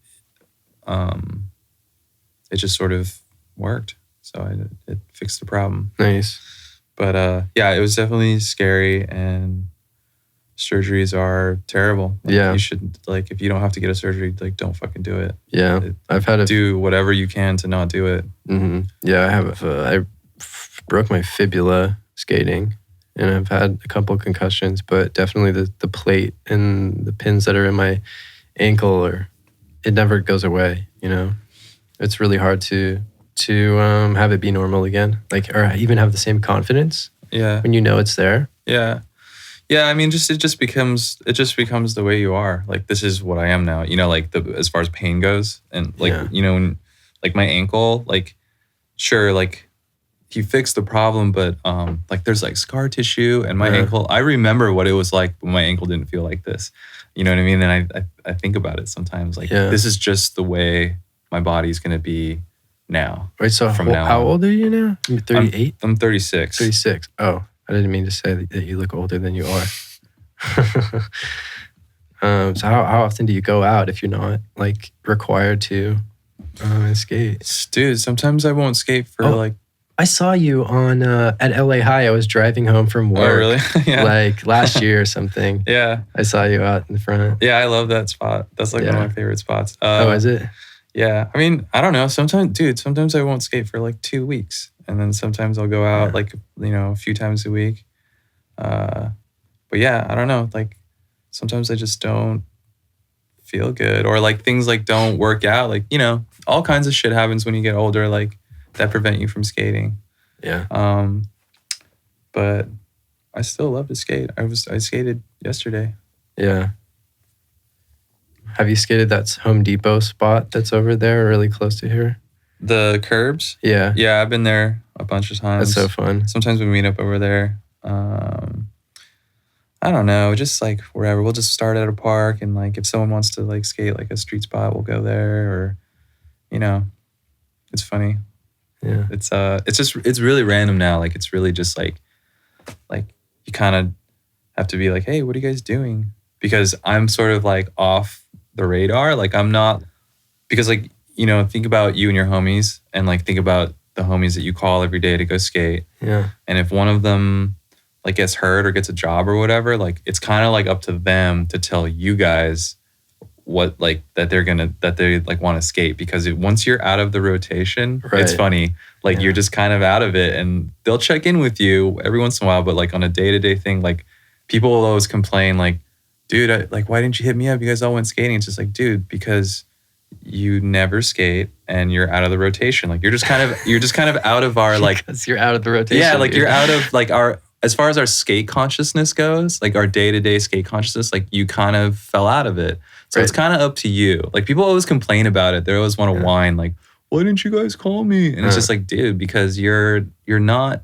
It just sort of worked, so it fixed the problem. Nice. But it was definitely scary, and surgeries are terrible. Like, you should, like, if you don't have to get a surgery, like, don't fucking do it. Yeah, I've had to do whatever you can to not do it. Mm-hmm. Yeah, I broke my fibula skating, and I've had a couple of concussions, but definitely the plate and the pins that are in my ankle, it never goes away. You know, it's really hard to have it be normal again, like, or even have the same confidence. Yeah, when you know it's there. Yeah. Yeah, I mean, it just becomes the way you are. Like, this is what I am now. You know, like as far as pain goes, and like you know, when, like my ankle, like sure, like he fixed the problem, but like there's like scar tissue, and my ankle. I remember what it was like when my ankle didn't feel like this. You know what I mean? And I think about it sometimes. Like this is just the way my body's gonna be now. Wait, so how old are you now? 38. I'm 36. 36. Oh. I didn't mean to say that you look older than you are. So how often do you go out if you're not like required to skate? Dude, sometimes I won't skate for like. I saw you on at LA High. I was driving home from work. Oh, really? Yeah. Like last year or something. Yeah. I saw you out in the front. Yeah, I love that spot. That's like one of my favorite spots. Is it? Yeah. I mean, I don't know. Sometimes I won't skate for like 2 weeks. And then sometimes I'll go out like, you know, a few times a week. But yeah, I don't know. Like sometimes I just don't feel good, or like things like don't work out. Like, you know, all kinds of shit happens when you get older, like that prevent you from skating. Yeah. But I still love to skate. I skated yesterday. Yeah. Have you skated that Home Depot spot that's over there, really close to here? The curbs? Yeah. Yeah, I've been there a bunch of times. That's so fun. Sometimes we meet up over there. I don't know, just like wherever. We'll just start at a park, and like if someone wants to like skate like a street spot, we'll go there. Or, you know, it's funny. Yeah. It's really random now. Like it's really just like you kind of have to be like, hey, what are you guys doing? Because I'm sort of like off the radar. Like I'm not, because like, you know, think about you and your homies, and like think about the homies that you call every day to go skate. Yeah. And if one of them like gets hurt or gets a job or whatever, like it's kind of like up to them to tell you guys what like that they like want to skate, because once you're out of the rotation, right. It's funny. Like you're just kind of out of it, and they'll check in with you every once in a while, but like on a day-to-day thing, like people will always complain like, dude, why didn't you hit me up? You guys all went skating. It's just like, dude, because you never skate and you're out of the rotation. Like you're just kind of out of our like, because you're out of the rotation. Yeah, like dude. you're out of like as far as our skate consciousness goes, like our day-to-day skate consciousness, like you kind of fell out of it. So It's kind of up to you. Like people always complain about it. They always want to whine like, why didn't you guys call me? And it's just like, dude, because you're not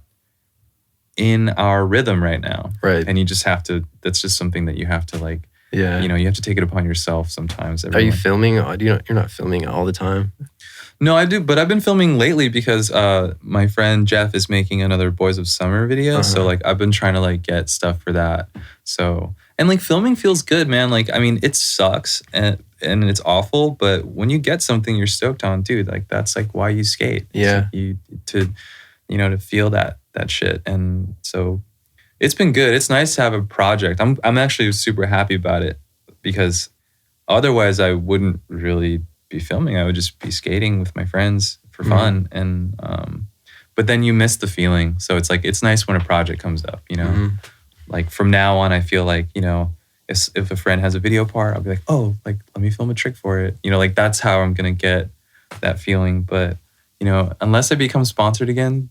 in our rhythm right now. Right. And you just have to, that's just something that you have to like, yeah. You know, you have to take it upon yourself sometimes. Are you filming? You're not filming all the time? No, I do, but I've been filming lately because my friend Jeff is making another Boys of Summer video. So like I've been trying to like get stuff for that. So, and like filming feels good, man. Like, I mean, it sucks and it's awful, but when you get something you're stoked on, dude, like that's like why you skate. Yeah. To feel that shit. And so it's been good. It's nice to have a project. I'm actually super happy about it, because otherwise I wouldn't really be filming. I would just be skating with my friends for fun. And but then you miss the feeling. So it's like, it's nice when a project comes up, you know. Like from now on, I feel like, you know, if a friend has a video part, I'll be like, oh, like let me film a trick for it, you know. Like that's how I'm gonna get that feeling. But you know, unless I become sponsored again,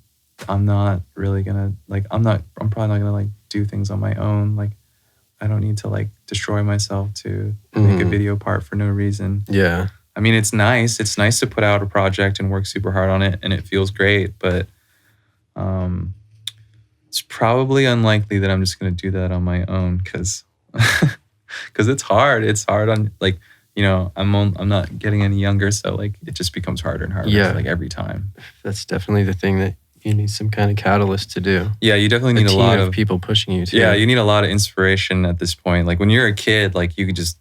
I'm not really gonna like, I'm probably not gonna like do things on my own. Like I don't need to like destroy myself to make a video part for no reason. Yeah. I mean, it's nice. It's nice to put out a project and work super hard on it, and it feels great. But it's probably unlikely that I'm just going to do that on my own, because it's hard. It's hard on like, you know, I'm not getting any younger, so like it just becomes harder and harder. Yeah. Like every time. That's definitely the thing that you need some kind of catalyst to do. Yeah, you definitely need a lot of people pushing you too. Yeah, you need a lot of inspiration at this point. Like when you're a kid, like you just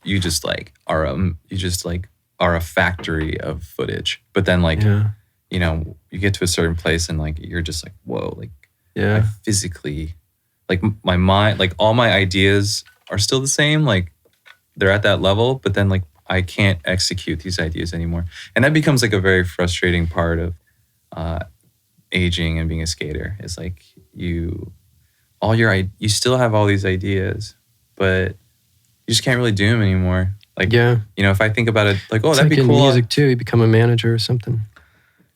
are a factory of footage. But then like, you know, you get to a certain place and like you're just like, whoa, like I physically, like my mind, like all my ideas are still the same. Like they're at that level, but then like I can't execute these ideas anymore. And that becomes like a very frustrating part of aging and being a skater. Is like you still have all these ideas, but you just can't really do them anymore. Like, you know, if I think about it, like, oh, it's that'd like be cool. In music too, you become a manager or something.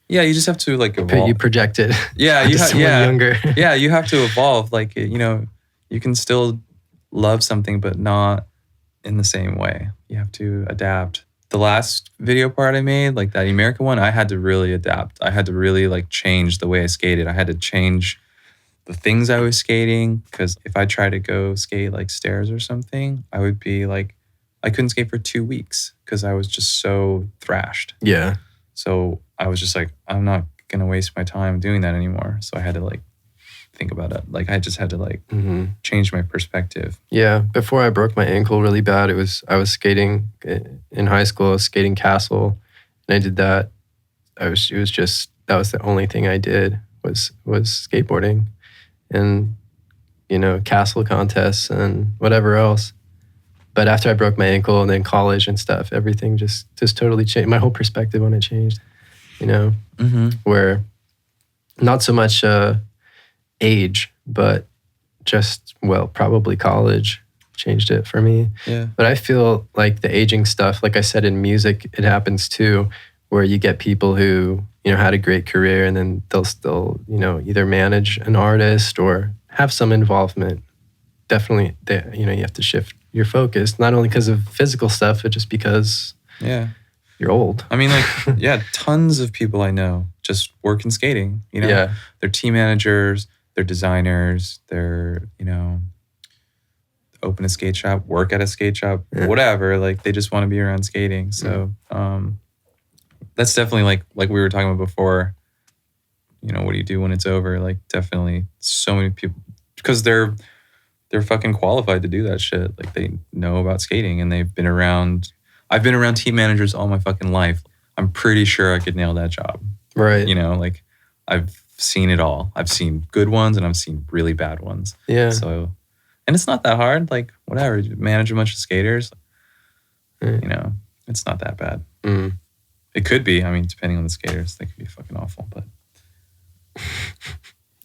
Yeah, you just have to like evolve. You project it. Yeah, younger. Yeah, you have to evolve. Like, you know, you can still love something, but not in the same way. You have to adapt. The last video part I made, like that American one, I had to really adapt. I had to really like change the way I skated. I had to change the things I was skating, because if I tried to go skate like stairs or something, I would be like, I couldn't skate for 2 weeks because I was just so thrashed. Yeah. So I was just like, I'm not going to waste my time doing that anymore. So I had to like think about it. Like I just had to like change my perspective. Yeah. Before I broke my ankle really bad, I was skating in high school. I was skating castle, and I did that. That was the only thing I did was skateboarding, and you know, castle contests and whatever else. But after I broke my ankle and then college and stuff, everything just totally changed. My whole perspective on it changed, you know, where not so much age, but just, probably college changed it for me. Yeah. But I feel like the aging stuff, like I said, in music, it happens too, where you get people who, you know, had a great career and then they'll still, you know, either manage an artist or have some involvement, definitely, you have to shift your focus, not only because of physical stuff, but just because you're old. I mean, like, tons of people I know just work in skating, Yeah. They're team managers, they're designers, they're, open a skate shop, work at a skate shop, whatever. Like, they just want to be around skating. So that's definitely like we were talking about before, what do you do when it's over? Like, definitely so many people, because they're fucking qualified to do that shit. Like, they know about skating and they've been around. I've been around team managers all my fucking life. I'm pretty sure I could nail that job. Right. Like, I've seen it all. I've seen good ones and I've seen really bad ones. Yeah. So, and it's not that hard. Like, whatever, you manage a bunch of skaters, it's not that bad. Mm. It could be. I mean, depending on the skaters, they could be fucking awful. But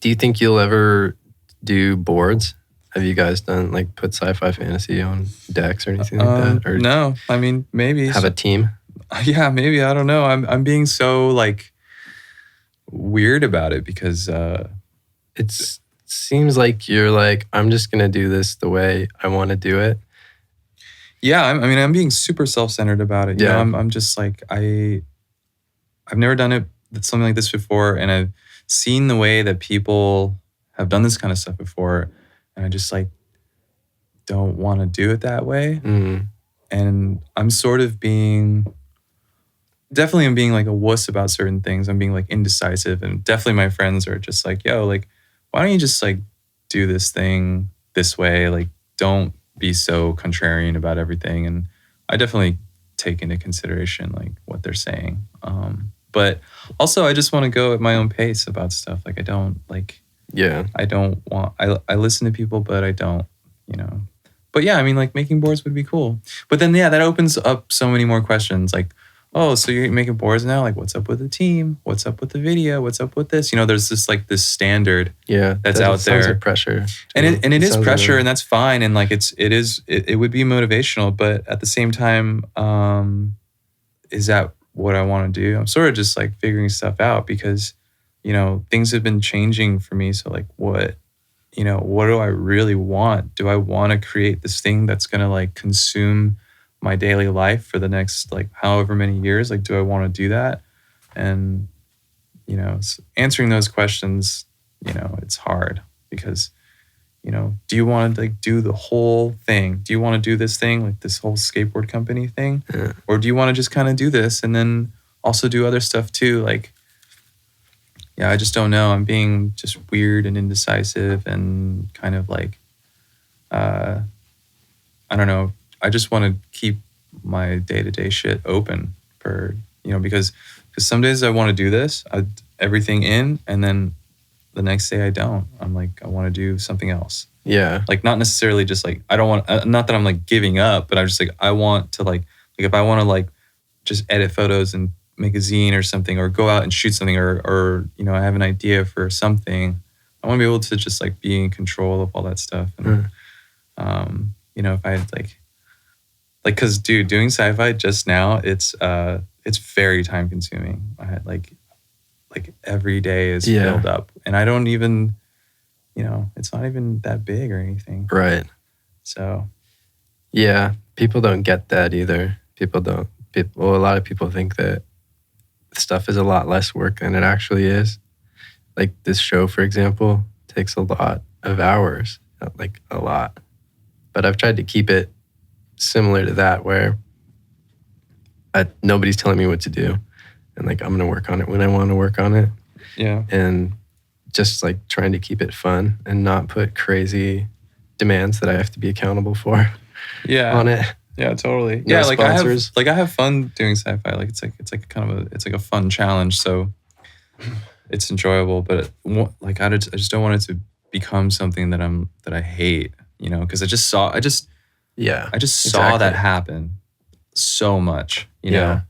do you think you'll ever do boards? Have you guys done put sci-fi fantasy on decks or anything like that? Or no, I mean, maybe have a team. Yeah, maybe. I don't know. I'm being so weird about it because it seems like you're I'm just gonna do this the way I want to do it. Yeah, I'm being super self-centered about it. I'm just I've never done it something like this before, and I've seen the way that people have done this kind of stuff before, and I just don't want to do it that way. Mm. And I'm sort of I'm being a wuss about certain things. I'm being indecisive, and definitely my friends are just yo, why don't you just do this thing this way? Don't be so contrarian about everything. And I definitely take into consideration what they're saying. But also I just want to go at my own pace about stuff. I don't I don't want, I listen to people, but I don't, but yeah, I mean, making boards would be cool. But then, that opens up so many more questions. Oh, so you're making boards now? What's up with the team? What's up with the video? What's up with this? There's this this standard that's out there. Sounds like pressure. And it is pressure, and that's fine. And it would be motivational, but at the same time, is that what I want to do? I'm sort of just figuring stuff out because, things have been changing for me. So what do I really want? Do I want to create this thing that's going to consume my daily life for the next however many years? Do I want to do that? And answering those questions, it's hard because do you want to do the whole thing? Do you want to do this thing, this whole skateboard company thing? Yeah. Or do you want to just kind of do this and then also do other stuff too? I just don't know. I'm being just weird and indecisive and kind of I don't know. I just want to keep my day-to-day shit open for, because some days I want to do this, everything in, and then the next day I don't. I'm I want to do something else. Yeah. Not necessarily just I don't want, not that I'm giving up, but I'm just I want to if I want to just edit photos and make a zine or something, or go out and shoot something, or I have an idea for something, I want to be able to just be in control of all that stuff. And if I had because dude, doing sci-fi just now, it's very time consuming. I had every day is filled up, and I don't even, it's not even that big or anything. Right. So yeah, people don't get that either. A lot of people think that stuff is a lot less work than it actually is. This show, for example, takes a lot of hours, a lot. But I've tried to keep it similar to that, where nobody's telling me what to do, and I'm gonna work on it when I want to work on it. Yeah. And just trying to keep it fun and not put crazy demands that I have to be accountable for. Yeah. On it. Yeah, totally. No yeah, sponsors. I have fun doing sci-fi. It's kind of a fun challenge. So it's enjoyable, but I just don't want it to become something that I hate. Because I just saw that happen so much. You know,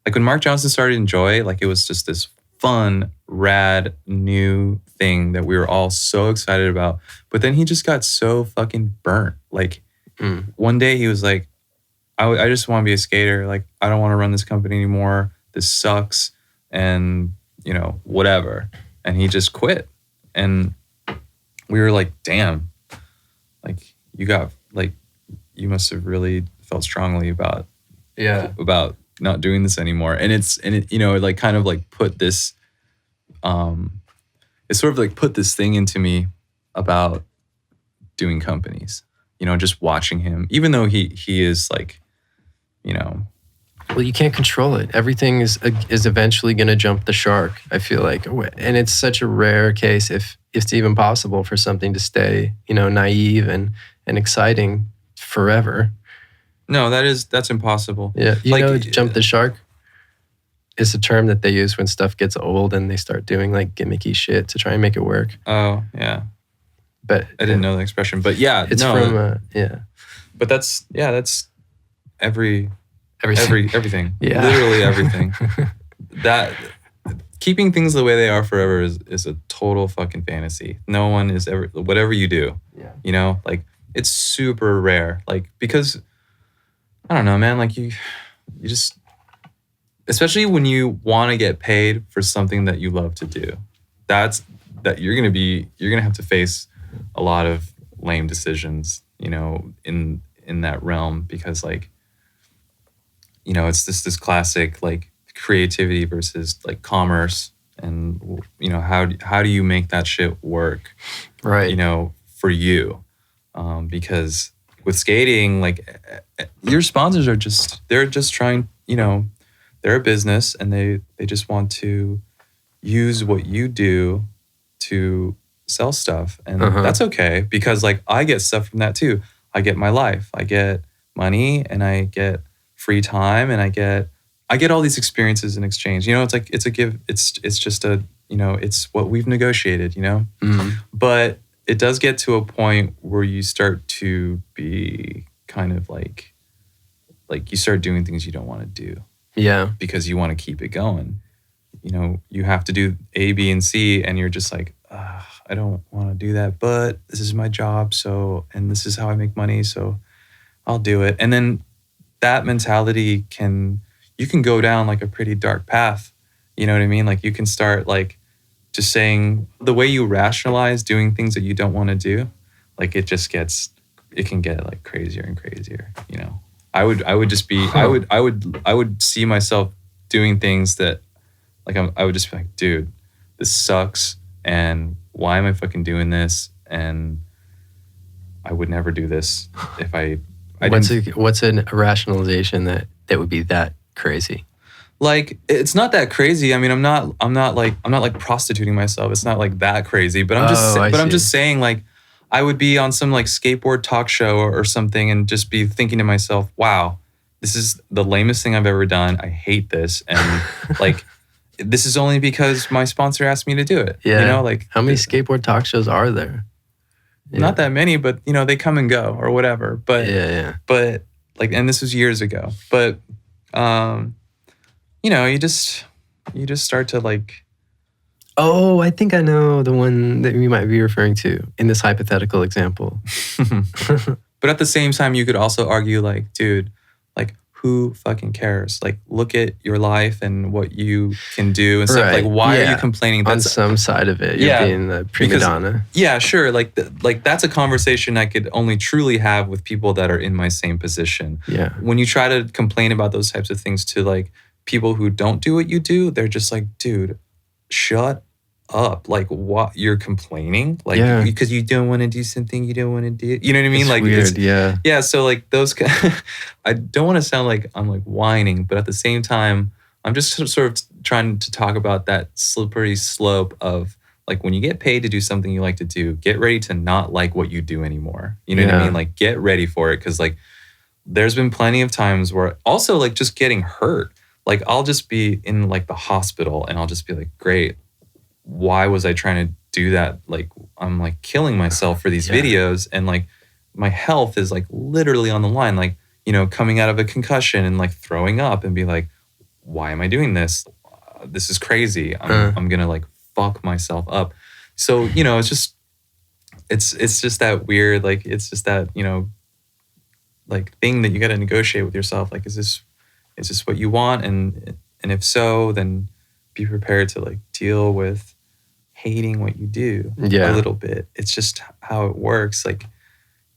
when Mark Johnson started Enjoy, it was just this fun, rad, new thing that we were all so excited about. But then he just got so fucking burnt. One day he was like, I just want to be a skater. I don't want to run this company anymore. This sucks. And, whatever. And he just quit. And we were like, damn. you must have really felt strongly about Yeah. not doing this anymore. And it like kind of like put this, it sort of like put this thing into me about doing companies, just watching him, even though he is like, Well, you can't control it. Everything is eventually going to jump the shark, I feel like. And it's such a rare case, if it's even possible, for something to stay, naive and exciting forever. No, that's impossible. Yeah. Jump the shark is a term that they use when stuff gets old and they start doing like gimmicky shit to try and make it work. Oh, yeah. But I didn't know the expression, but yeah, it's from, But that's everything. Yeah. Literally everything. That keeping things the way they are forever is a total fucking fantasy. No one is ever, whatever you do, like it's super rare. Like, because I don't know, man, like you just, especially when you want to get paid for something that you love to do, you're going to have to face a lot of lame decisions, in that realm, because like, it's this classic like creativity versus like commerce, and how do you make that shit work, right? For you, because with skating, like your sponsors they're just trying, they're a business, and they just want to use what you do to sell stuff, and that's okay, because like I get stuff from that too. I get my life, I get money, and I get free time, and I get all these experiences in exchange. It's like it's a give. It's just a it's what we've negotiated. But it does get to a point where you start to be kind of like you start doing things you don't want to do. Yeah. Because you want to keep it going. You have to do A, B, and C, and you're just like, I don't want to do that, but this is my job, and this is how I make money, so I'll do it. And then that mentality you can go down like a pretty dark path. You know what I mean? Like you can start like just saying, the way you rationalize doing things that you don't want to do, like it can get like crazier and crazier. I would just be, I would see myself doing things that like I would just be like, dude, this sucks, and why am I fucking doing this? And I would never do this if I what's a rationalization that would be that crazy? Like, it's not that crazy. I mean, I'm not like prostituting myself. It's not like that crazy, but I'm just saying, like, I would be on some like skateboard talk show or something and just be thinking to myself, wow, this is the lamest thing I've ever done. I hate this. And like, this is only because my sponsor asked me to do it. Yeah. Like, how many skateboard talk shows are there? Yeah. Not that many, but they come and go or whatever. But but like, and this was years ago. But you just start to like. Oh, I think I know the one that you might be referring to in this hypothetical example. But at the same time, you could also argue like, dude, like, who fucking cares? Like, look at your life and what you can do and stuff. Like, why are you complaining? That's on some side of it. You're being the prima donna. Yeah, sure. Like that's a conversation I could only truly have with people that are in my same position. Yeah. When you try to complain about those types of things to like people who don't do what you do, they're just like, dude, shut up. Like, what, you're complaining? Like, because you don't want to do something you don't want to do. You know what I mean? It's like, weird, yeah. So like those, I don't want to sound like I'm like whining, but at the same time, I'm just sort of trying to talk about that slippery slope of like, when you get paid to do something you like to do, get ready to not like what you do anymore. You know what I mean? Like, get ready for it. Cause like, there's been plenty of times where also like just getting hurt. Like, I'll just be in like the hospital and I'll just be like, great. Why was I trying to do that? Like, I'm like killing myself for these videos, and like my health is like literally on the line, like, coming out of a concussion and like throwing up and be like, why am I doing this? This is crazy. I'm going to like fuck myself up. So, it's just that weird, like, it's just that, like thing that you got to negotiate with yourself. Like, is this what you want? And if so, then be prepared to like deal with hating what you do a little bit. It's just how it works. Like,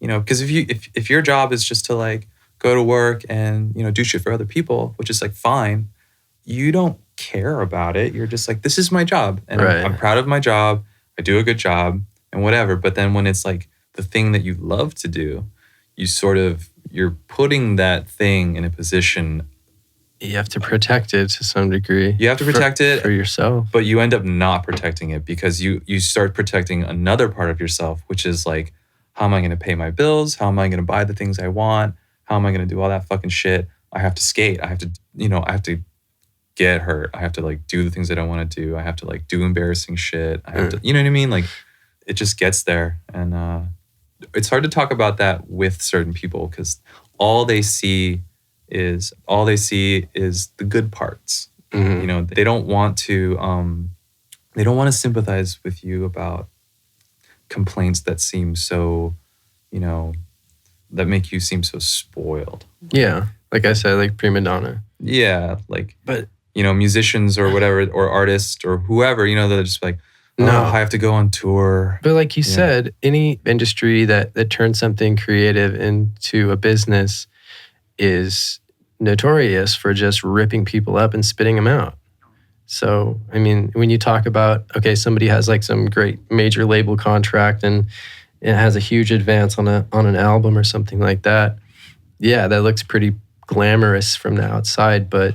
because if your job is just to like go to work and, do shit for other people, which is like fine, you don't care about it. You're just like, this is my job and I'm proud of my job. I do a good job and whatever. But then when it's like the thing that you love to do, you're putting that thing in a position. You have to protect it to some degree. You have to protect it for yourself. But you end up not protecting it because you start protecting another part of yourself, which is like, how am I going to pay my bills? How am I going to buy the things I want? How am I going to do all that fucking shit? I have to skate. I have to, I have to get hurt. I have to like do the things I don't want to do. I have to like do embarrassing shit. I have to, you know what I mean? Like it just gets there. And it's hard to talk about that with certain people because all they see is the good parts. Mm-hmm. They don't want to sympathize with you about complaints that seem so, that make you seem so spoiled. Yeah. Like I said, like prima donna. Yeah. Like, but musicians or whatever, or artists or whoever, they're just like, no, I have to go on tour. But like you said, any industry that turns something creative into a business is notorious for just ripping people up and spitting them out. So, I mean, when you talk about, okay, somebody has like some great major label contract and it has a huge advance on an album or something like that. Yeah, that looks pretty glamorous from the outside, but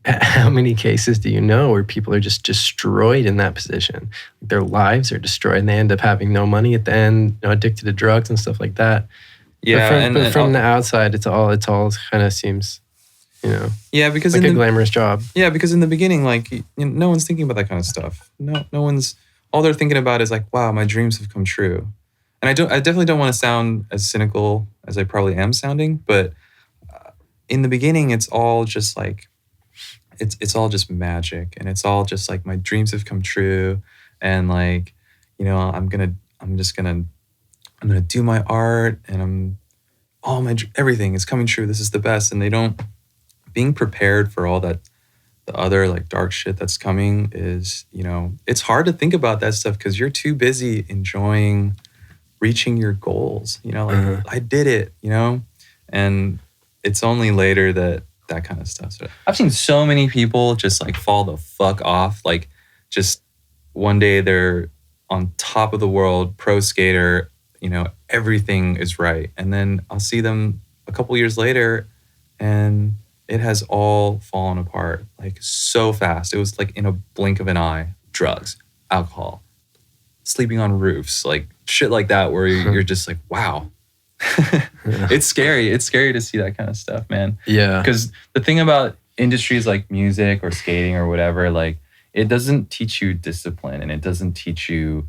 how many cases do you know where people are just destroyed in that position? Their lives are destroyed and they end up having no money at the end, addicted to drugs and stuff like that. Yeah, but from the outside, it all kind of seems, yeah, because like a glamorous job. Yeah, because in the beginning, like no one's thinking about that kind of stuff. No one's. All they're thinking about is like, wow, my dreams have come true. And I definitely don't want to sound as cynical as I probably am sounding, but in the beginning, it's all just like, it's all just magic, and it's all just like my dreams have come true, and like, I'm gonna do my art, and everything is coming true. This is the best, and they don't. Being prepared for all that, the other like dark shit that's coming is, it's hard to think about that stuff because you're too busy enjoying reaching your goals. I did it, and it's only later that kind of stuff. So I've seen so many people just like fall the fuck off. Like just one day they're on top of the world, pro skater, everything is right. And then I'll see them a couple years later and it has all fallen apart like so fast. It was like in a blink of an eye. Drugs, alcohol, sleeping on roofs, like shit like that where you're just like, wow. Yeah. It's scary. It's scary to see that kind of stuff, man. Yeah. Because the thing about industries like music or skating or whatever, like it doesn't teach you discipline and it doesn't teach you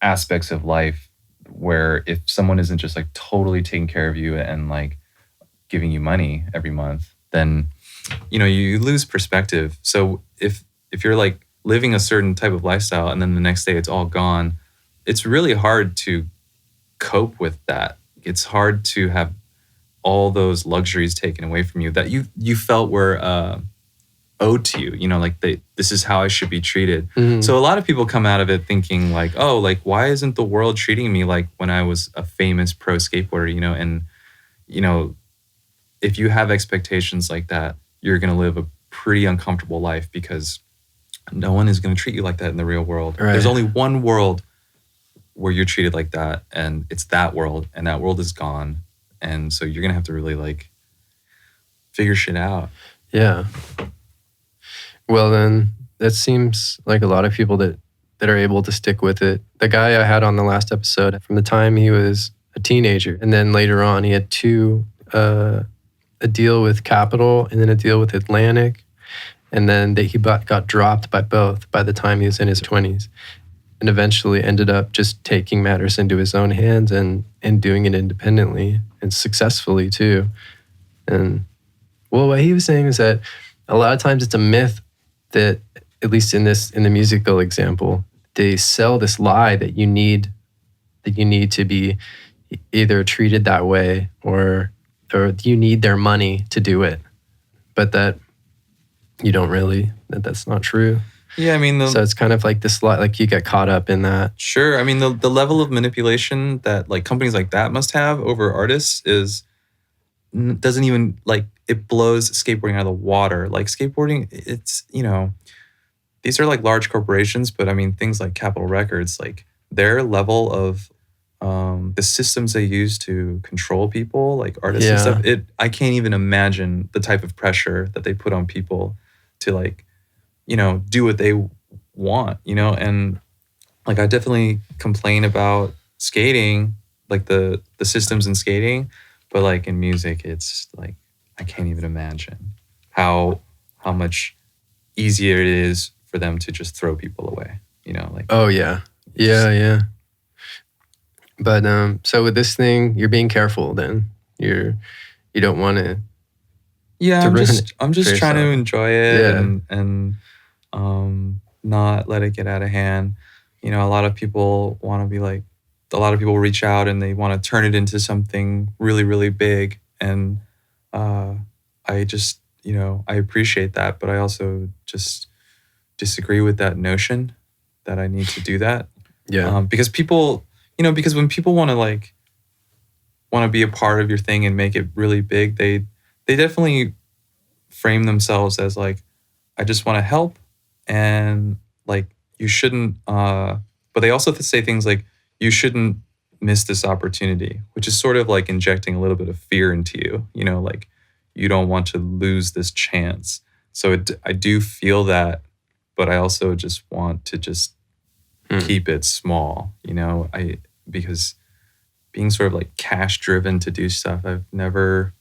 aspects of life where if someone isn't just like totally taking care of you and like giving you money every month, then you lose perspective. So if you're like living a certain type of lifestyle and then the next day it's all gone, it's really hard to cope with that. It's hard to have all those luxuries taken away from you that you felt were owed to you. Like this is how I should be treated. Mm-hmm. So a lot of people come out of it thinking like, oh, like why isn't the world treating me like when I was a famous pro skateboarder? And if you have expectations like that, you're going to live a pretty uncomfortable life because no one is going to treat you like that in the real world. Right. There's only one world where you're treated like that, and it's that world, and that world is gone. And so you're going to have to really like figure shit out. Yeah. Well, then that seems like a lot of people that are able to stick with it. The guy I had on the last episode, from the time he was a teenager, and then later on he had a deal with Capitol and then a deal with Atlantic, and then he got dropped by both by the time he was in his 20s, and eventually ended up just taking matters into his own hands and doing it independently and successfully too. And well, what he was saying is that a lot of times it's a myth that, at least in the musical example, they sell this lie that you need to be either treated that way or you need their money to do it, but that you don't really, that's not true. Yeah, I mean, So it's kind of like this, like you get caught up in that. Sure. I mean, the level of manipulation that like companies like that must have over artists doesn't even like, it blows skateboarding out of the water. Like skateboarding, it's, these are like large corporations, but I mean, things like Capitol Records, like their level of the systems they use to control people, like artists and stuff, I can't even imagine the type of pressure that they put on people to like, do what they want, and like I definitely complain about skating, like the systems in skating, but like in music, it's like I can't even imagine how much easier it is for them to just throw people away, like. Oh yeah. Yeah. But so with this thing, you're being careful then. You don't want to. Yeah, I'm just trying to enjoy it and not let it get out of hand. A lot of people want to be like, a lot of people reach out and they want to turn it into something really, really big. And I just, I appreciate that, but I also just disagree with that notion that I need to do that. Yeah. Because people, because when people want to be a part of your thing and make it really big, they definitely frame themselves as like, I just want to help, and like you shouldn't. But they also say things like, you shouldn't miss this opportunity, which is sort of like injecting a little bit of fear into you. Like you don't want to lose this chance. So I do feel that, but I also just want to just keep it small. Because being sort of like cash driven to do stuff, I've never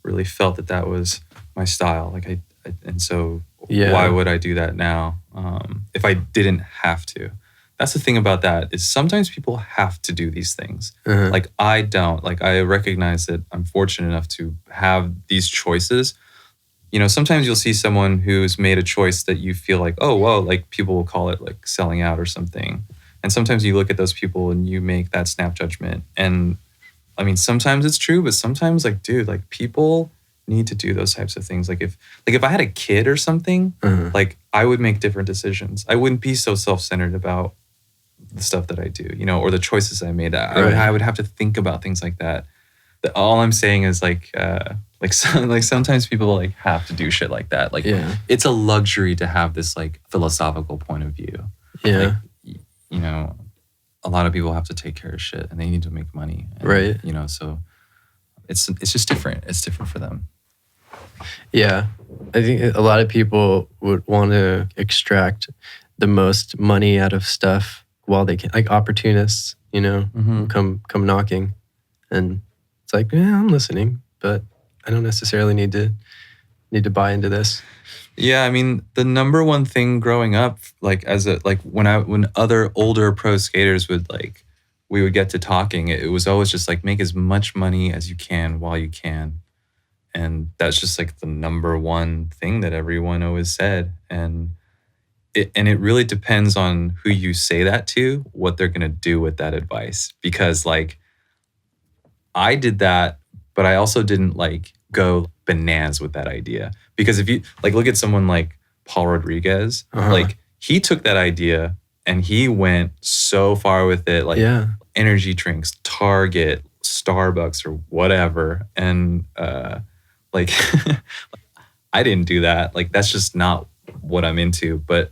really felt that was my style. Like and so why would I do that now if I didn't have to? That's the thing about that, is sometimes people have to do these things. Like I don't. Like I recognize that I'm fortunate enough to have these choices. Sometimes you'll see someone who's made a choice that you feel like, oh, well, like people will call it like selling out or something. And sometimes you look at those people and you make that snap judgment. And I mean, sometimes it's true, but sometimes like, dude, like people need to do those types of things. Like if I had a kid or something, like I would make different decisions. I wouldn't be so self-centered about the stuff that I do, or the choices I made. I would have to think about things like that. All I'm saying is like sometimes people like have to do shit like that. Like it's a luxury to have this like philosophical point of view. Yeah. Like, a lot of people have to take care of shit and they need to make money. And, right. So it's just different. It's different for them. Yeah. I think a lot of people would want to extract the most money out of stuff while they can, like opportunists, come knocking. And it's like, yeah, I'm listening, but I don't necessarily need to buy into this. Yeah, I mean, the number one thing growing up, like when other older pro skaters we would get to talking, it was always just like, make as much money as you can while you can. And that's just like the number one thing that everyone always said. And it really depends on who you say that to, what they're going to do with that advice. Because like I did that, but I also didn't like go bananas with that idea. Because if you like look at someone like Paul Rodriguez, like he took that idea and he went so far with it, like energy drinks, Target, Starbucks, or whatever. And like I didn't do that. Like that's just not what I'm into. But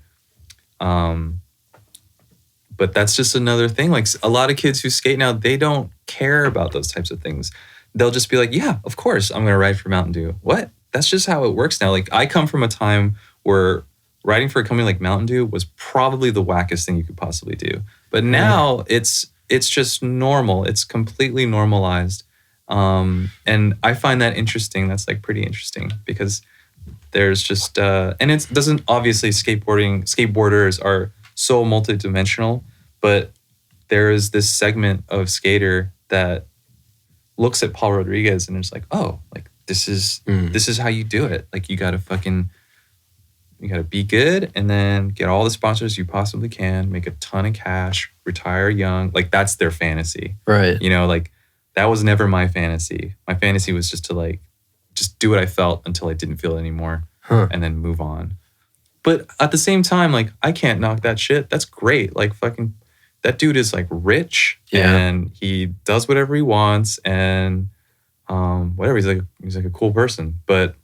that's just another thing. Like a lot of kids who skate now, they don't care about those types of things. They'll just be like, yeah, of course, I'm going to ride for Mountain Dew. What? That's just how it works now. Like I come from a time where riding for a company like Mountain Dew was probably the wackest thing you could possibly do. But now it's just normal. It's completely normalized. And I find that interesting. That's like pretty interesting because there's just, and it doesn't, obviously skateboarders are so multidimensional, but there is this segment of skater that looks at Paul Rodriguez and is like, oh, like this is how you do it. Like you gotta be good and then get all the sponsors you possibly can, make a ton of cash, retire young. Like that's their fantasy. Right. Like that was never my fantasy. My fantasy was just to like, just do what I felt until I didn't feel it anymore and then move on. But at the same time, like, I can't knock that shit. That's great. Like, fucking, that dude is like rich and he does whatever he wants and whatever. He's like a cool person. But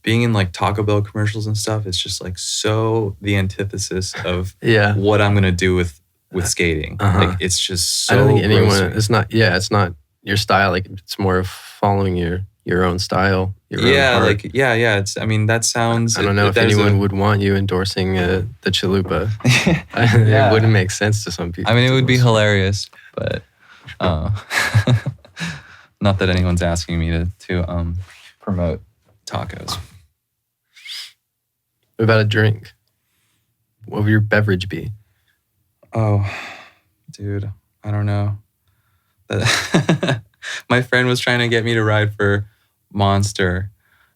being in like Taco Bell commercials and stuff, it's just like so the antithesis of what I'm gonna do with skating. Like, it's just so. I don't think anyone. gross. It's not. Yeah, it's not your style. Like, it's more of following your own style. Your own heart. It's. I mean, that sounds. I don't know if anyone would want you endorsing the chalupa. It wouldn't make sense to some people. I mean, it would be hilarious, but not that anyone's asking me to promote tacos. What about a drink? What would your beverage be? Oh, dude, I don't know. My friend was trying to get me to ride for Monster.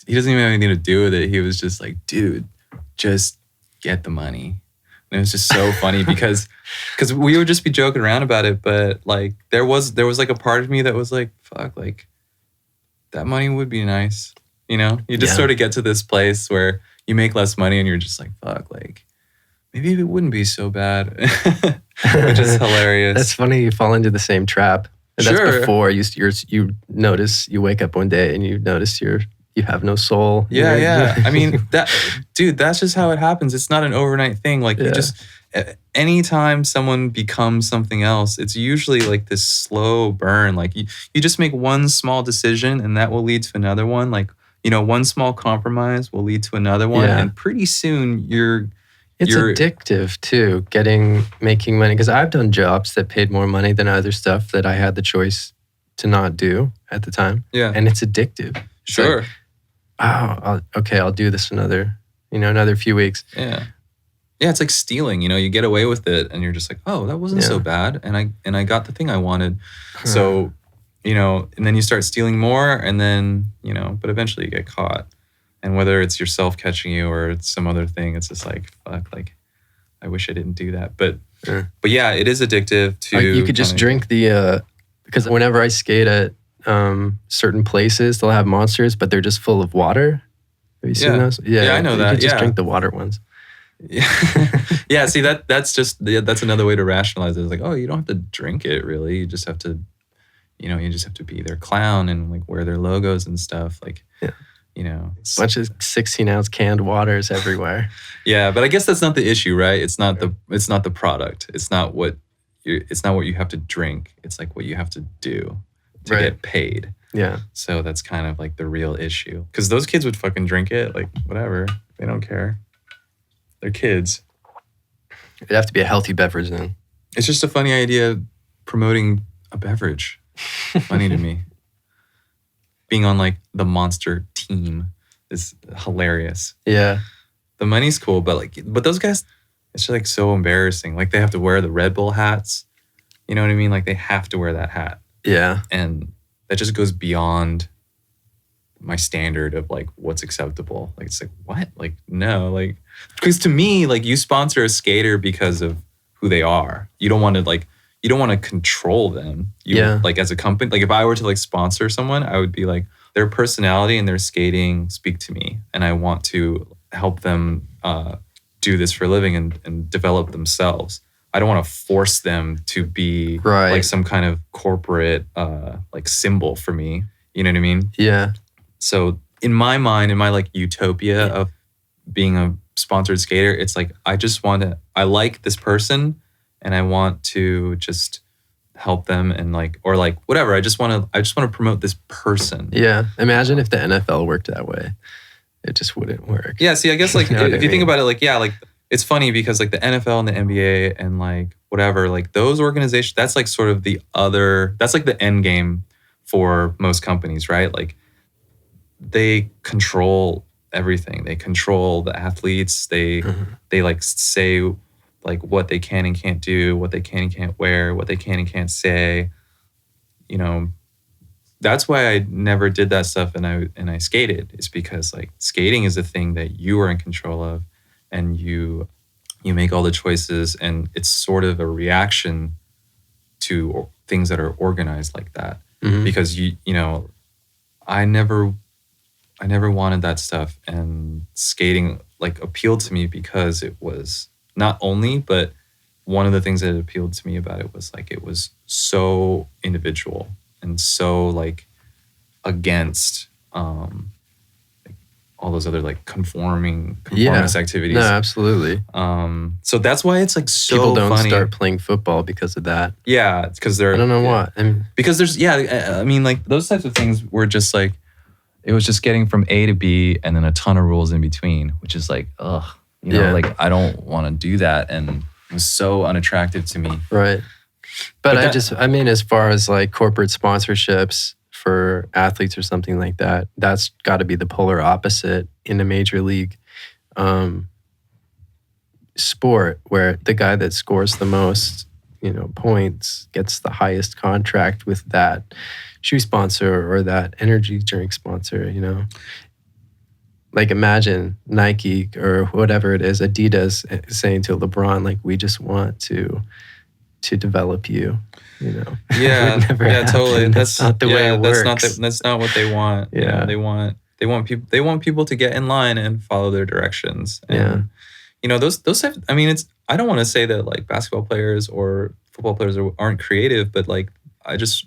He doesn't even have anything to do with it. He was just like, dude, just get the money. And it was just so funny because we would just be joking around about it, but like there was like a part of me that was like, fuck, like that money would be nice. You know, you just sort of get to this place where you make less money and you're just like, fuck, like maybe it wouldn't be so bad, which is hilarious. That's funny. You fall into the same trap. And that's before you notice, you wake up one day and you notice you have no soul. Yeah. I mean, that's just how it happens. It's not an overnight thing. Like you just, anytime someone becomes something else, it's usually like this slow burn. Like you just make one small decision and that will lead to another one. Like, you know, one small compromise will lead to another one. Yeah. And pretty soon It's addictive too, making money. Because I've done jobs that paid more money than other stuff that I had the choice to not do at the time. Yeah. And it's addictive. It's sure. Like, I'll do this another few weeks. Yeah. Yeah, it's like stealing, you know, you get away with it and you're just like, oh, that wasn't so bad. And I got the thing I wanted. So, you know, and then you start stealing more and then, you know, but eventually you get caught. And whether it's yourself catching you or it's some other thing, it's just like, fuck, like, I wish I didn't do that. But yeah, it is addictive to. You could just drink because whenever I skate at certain places, they'll have Monsters, but they're just full of water. Have you seen those? Yeah, I know that. You could just drink the water ones. Yeah, see, that's another way to rationalize it. It's like, oh, you don't have to drink it really. You just have to, you know, be their clown and like wear their logos and stuff. Like, you know, bunch of 16-ounce canned waters everywhere. Yeah, but I guess that's not the issue, right? It's not the product. It's not what you have to drink. It's like what you have to do to get paid. Yeah. So that's kind of like the real issue. Because those kids would fucking drink it, like whatever. They don't care. They're kids. It'd have to be a healthy beverage then. It's just a funny idea promoting a beverage. Funny to me. Being on like the Monster team is hilarious. Yeah. The money's cool, but those guys, it's just like so embarrassing. Like they have to wear the Red Bull hats. You know what I mean? Like they have to wear that hat. Yeah. And that just goes beyond my standard of like what's acceptable. Like it's like, what? Like, no, like, because to me, like you sponsor a skater because of who they are. You don't want to control them. Like as a company, like if I were to like sponsor someone, I would be like, their personality and their skating speak to me. And I want to help them do this for a living and develop themselves. I don't want to force them to be like some kind of corporate like symbol for me. You know what I mean? Yeah. So in my mind, in my like utopia of being a sponsored skater, it's like, I like this person and I want to just help them and like, or like whatever. I just want to promote this person. Yeah. Imagine if the NFL worked that way. It just wouldn't work. Yeah. See, I guess like if you think about it, like, yeah, like it's funny because like the NFL and the NBA and like whatever, like those organizations, that's like sort of that's like the end game for most companies, right? Like they control everything. They control the athletes. They like say like what they can and can't do, what they can and can't wear, what they can and can't say. You know, that's why I never did that stuff and I skated. It's because like skating is a thing that you are in control of and you make all the choices and it's sort of a reaction to things that are organized like that. Because you know, I never I never wanted that stuff, and skating like appealed to me because it was not only, but one of the things that appealed to me about it was like it was so individual and so like against like all those other like conformist activities. No, absolutely. So that's why it's like so people don't funny. start playing football because of that. Yeah, because they're I don't know why. I mean, because there's I mean like those types of things were just like it was just getting from A to B and then a ton of rules in between, which is like like I don't want to do that, and it was so unattractive to me. Right. But I mean, as far as like corporate sponsorships for athletes or something like that, that's got to be the polar opposite in a major league sport, where the guy that scores the most, points gets the highest contract with that shoe sponsor or that energy drink sponsor, Like imagine Nike or whatever it is, Adidas saying to LeBron, like, we just want to develop you, Yeah, totally. That's not the way it works. That's not what they want. Yeah. They want people to get in line and follow their directions. And, those types, I mean, I don't want to say that like basketball players or football players aren't creative, but like, I just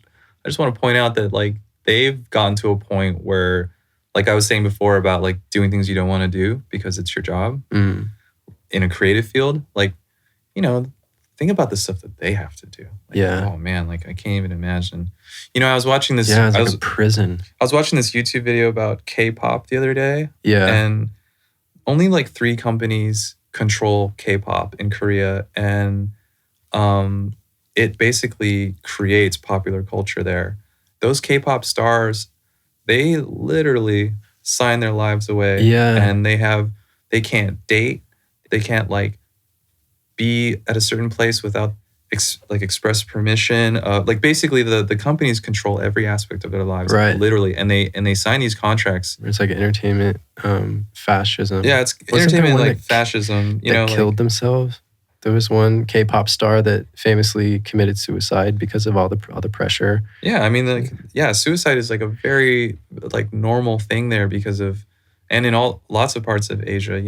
want to point out that like they've gotten to a point where, like I was saying before about like doing things you don't want to do because it's your job in a creative field. Like, think about the stuff that they have to do. Like, oh man, like I can't even imagine. I was watching this. Yeah, it's like a prison. I was watching this YouTube video about K-pop the other day. Yeah. And only like 3 companies control K-pop in Korea. And it basically creates popular culture there. Those K-pop stars, they literally sign their lives away. Yeah. And they can't date. They can't like be at a certain place without express permission. Like basically the companies control every aspect of their lives, right? Literally, and they sign these contracts. It's like entertainment fascism. Yeah, it's entertainment like fascism. That killed themselves. There was one K-pop star that famously committed suicide because of all the pressure. Yeah, I mean, suicide is like a very like normal thing there because of, and in lots of parts of Asia,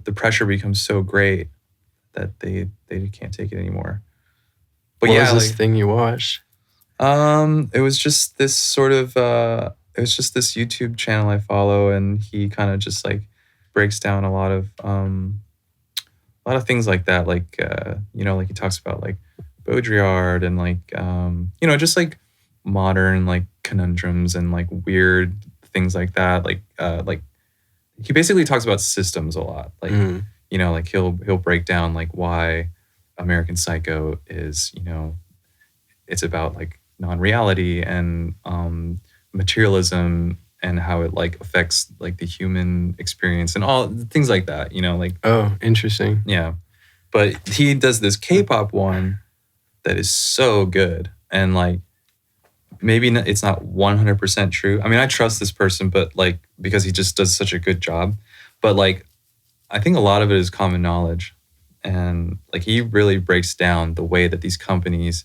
the pressure becomes so great that they can't take it anymore. But what was this thing you watched? It was just this sort of it was just this YouTube channel I follow, and he kind of just like breaks down a lot of things like that, like like he talks about like Baudrillard and like just like modern like conundrums and like weird things like that, like he basically talks about systems a lot, like like he'll break down like why American Psycho is it's about like non-reality and materialism and how it like affects like the human experience and all things like that, like. Oh, interesting. Yeah. But he does this K-pop one that is so good, and like maybe it's not 100% true. I mean, I trust this person, but like because he just does such a good job, but like I think a lot of it is common knowledge, and like he really breaks down the way that these companies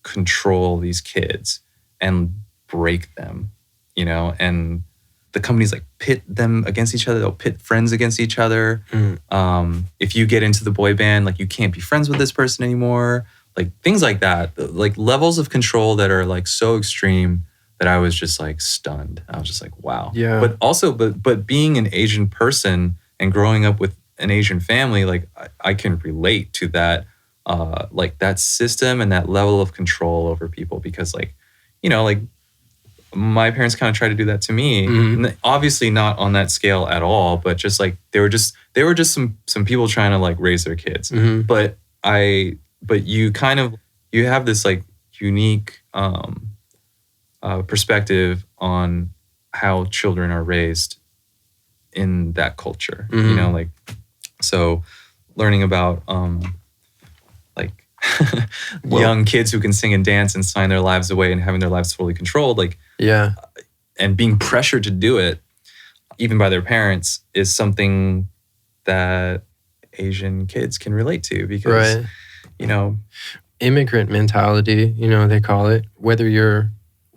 control these kids and break them, and the companies like pit them against each other. They'll pit friends against each other. If you get into the boy band, like you can't be friends with this person anymore. Like things like that, like levels of control that are like so extreme that I was just like stunned. I was just like, wow. Yeah. But also, but being an Asian person and growing up with an Asian family, like I can relate to that, like that system and that level of control over people, because like, like my parents kind of tried to do that to me. Obviously not on that scale at all, but just like they were just some people trying to like raise their kids. But you have this like unique perspective on how children are raised in that culture, like, so learning about like young kids who can sing and dance and sign their lives away and having their lives fully controlled, like, yeah, and being pressured to do it even by their parents is something that Asian kids can relate to, because right. Immigrant mentality, they call it, whether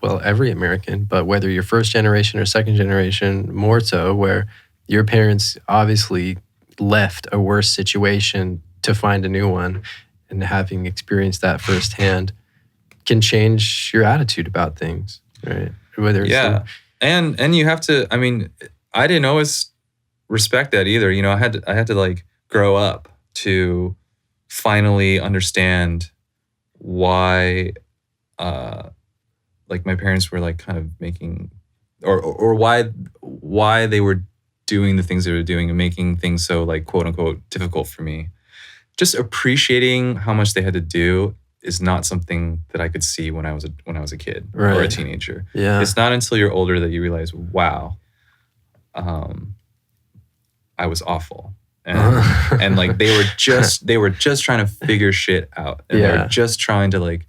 well, every American, but whether you're first generation or second generation, more so, where your parents obviously left a worse situation to find a new one, and having experienced that firsthand can change your attitude about things, right? Whether it's and you have to. I mean, I didn't always respect that either. You know, I had to like grow up to finally understand why, like my parents were like kind of making, or why they were doing the things they were doing and making things so like quote unquote difficult for me. Just appreciating how much they had to do is not something that I could see when I was a kid or a teenager. Yeah. It's not until you're older that you realize, wow, I was awful. And like they were just trying to figure shit out. And they were just trying to like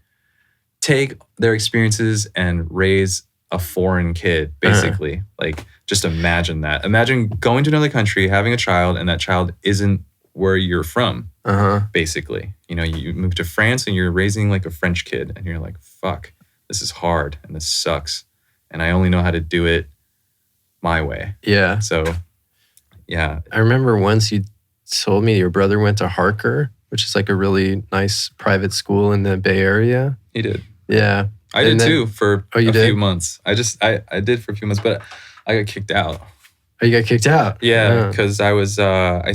take their experiences and raise a foreign kid, basically. Like just imagine that. Imagine going to another country, having a child, and that child isn't where you're from, basically. You know, you move to France and you're raising like a French kid and you're like, fuck, this is hard and this sucks. And I only know how to do it my way. Yeah. So, yeah. I remember once you told me your brother went to Harker, which is like a really nice private school in the Bay Area. He did. Yeah. I did too for a few months. I did for a few months, but I got kicked out. Oh, you got kicked out? Yeah, because I was I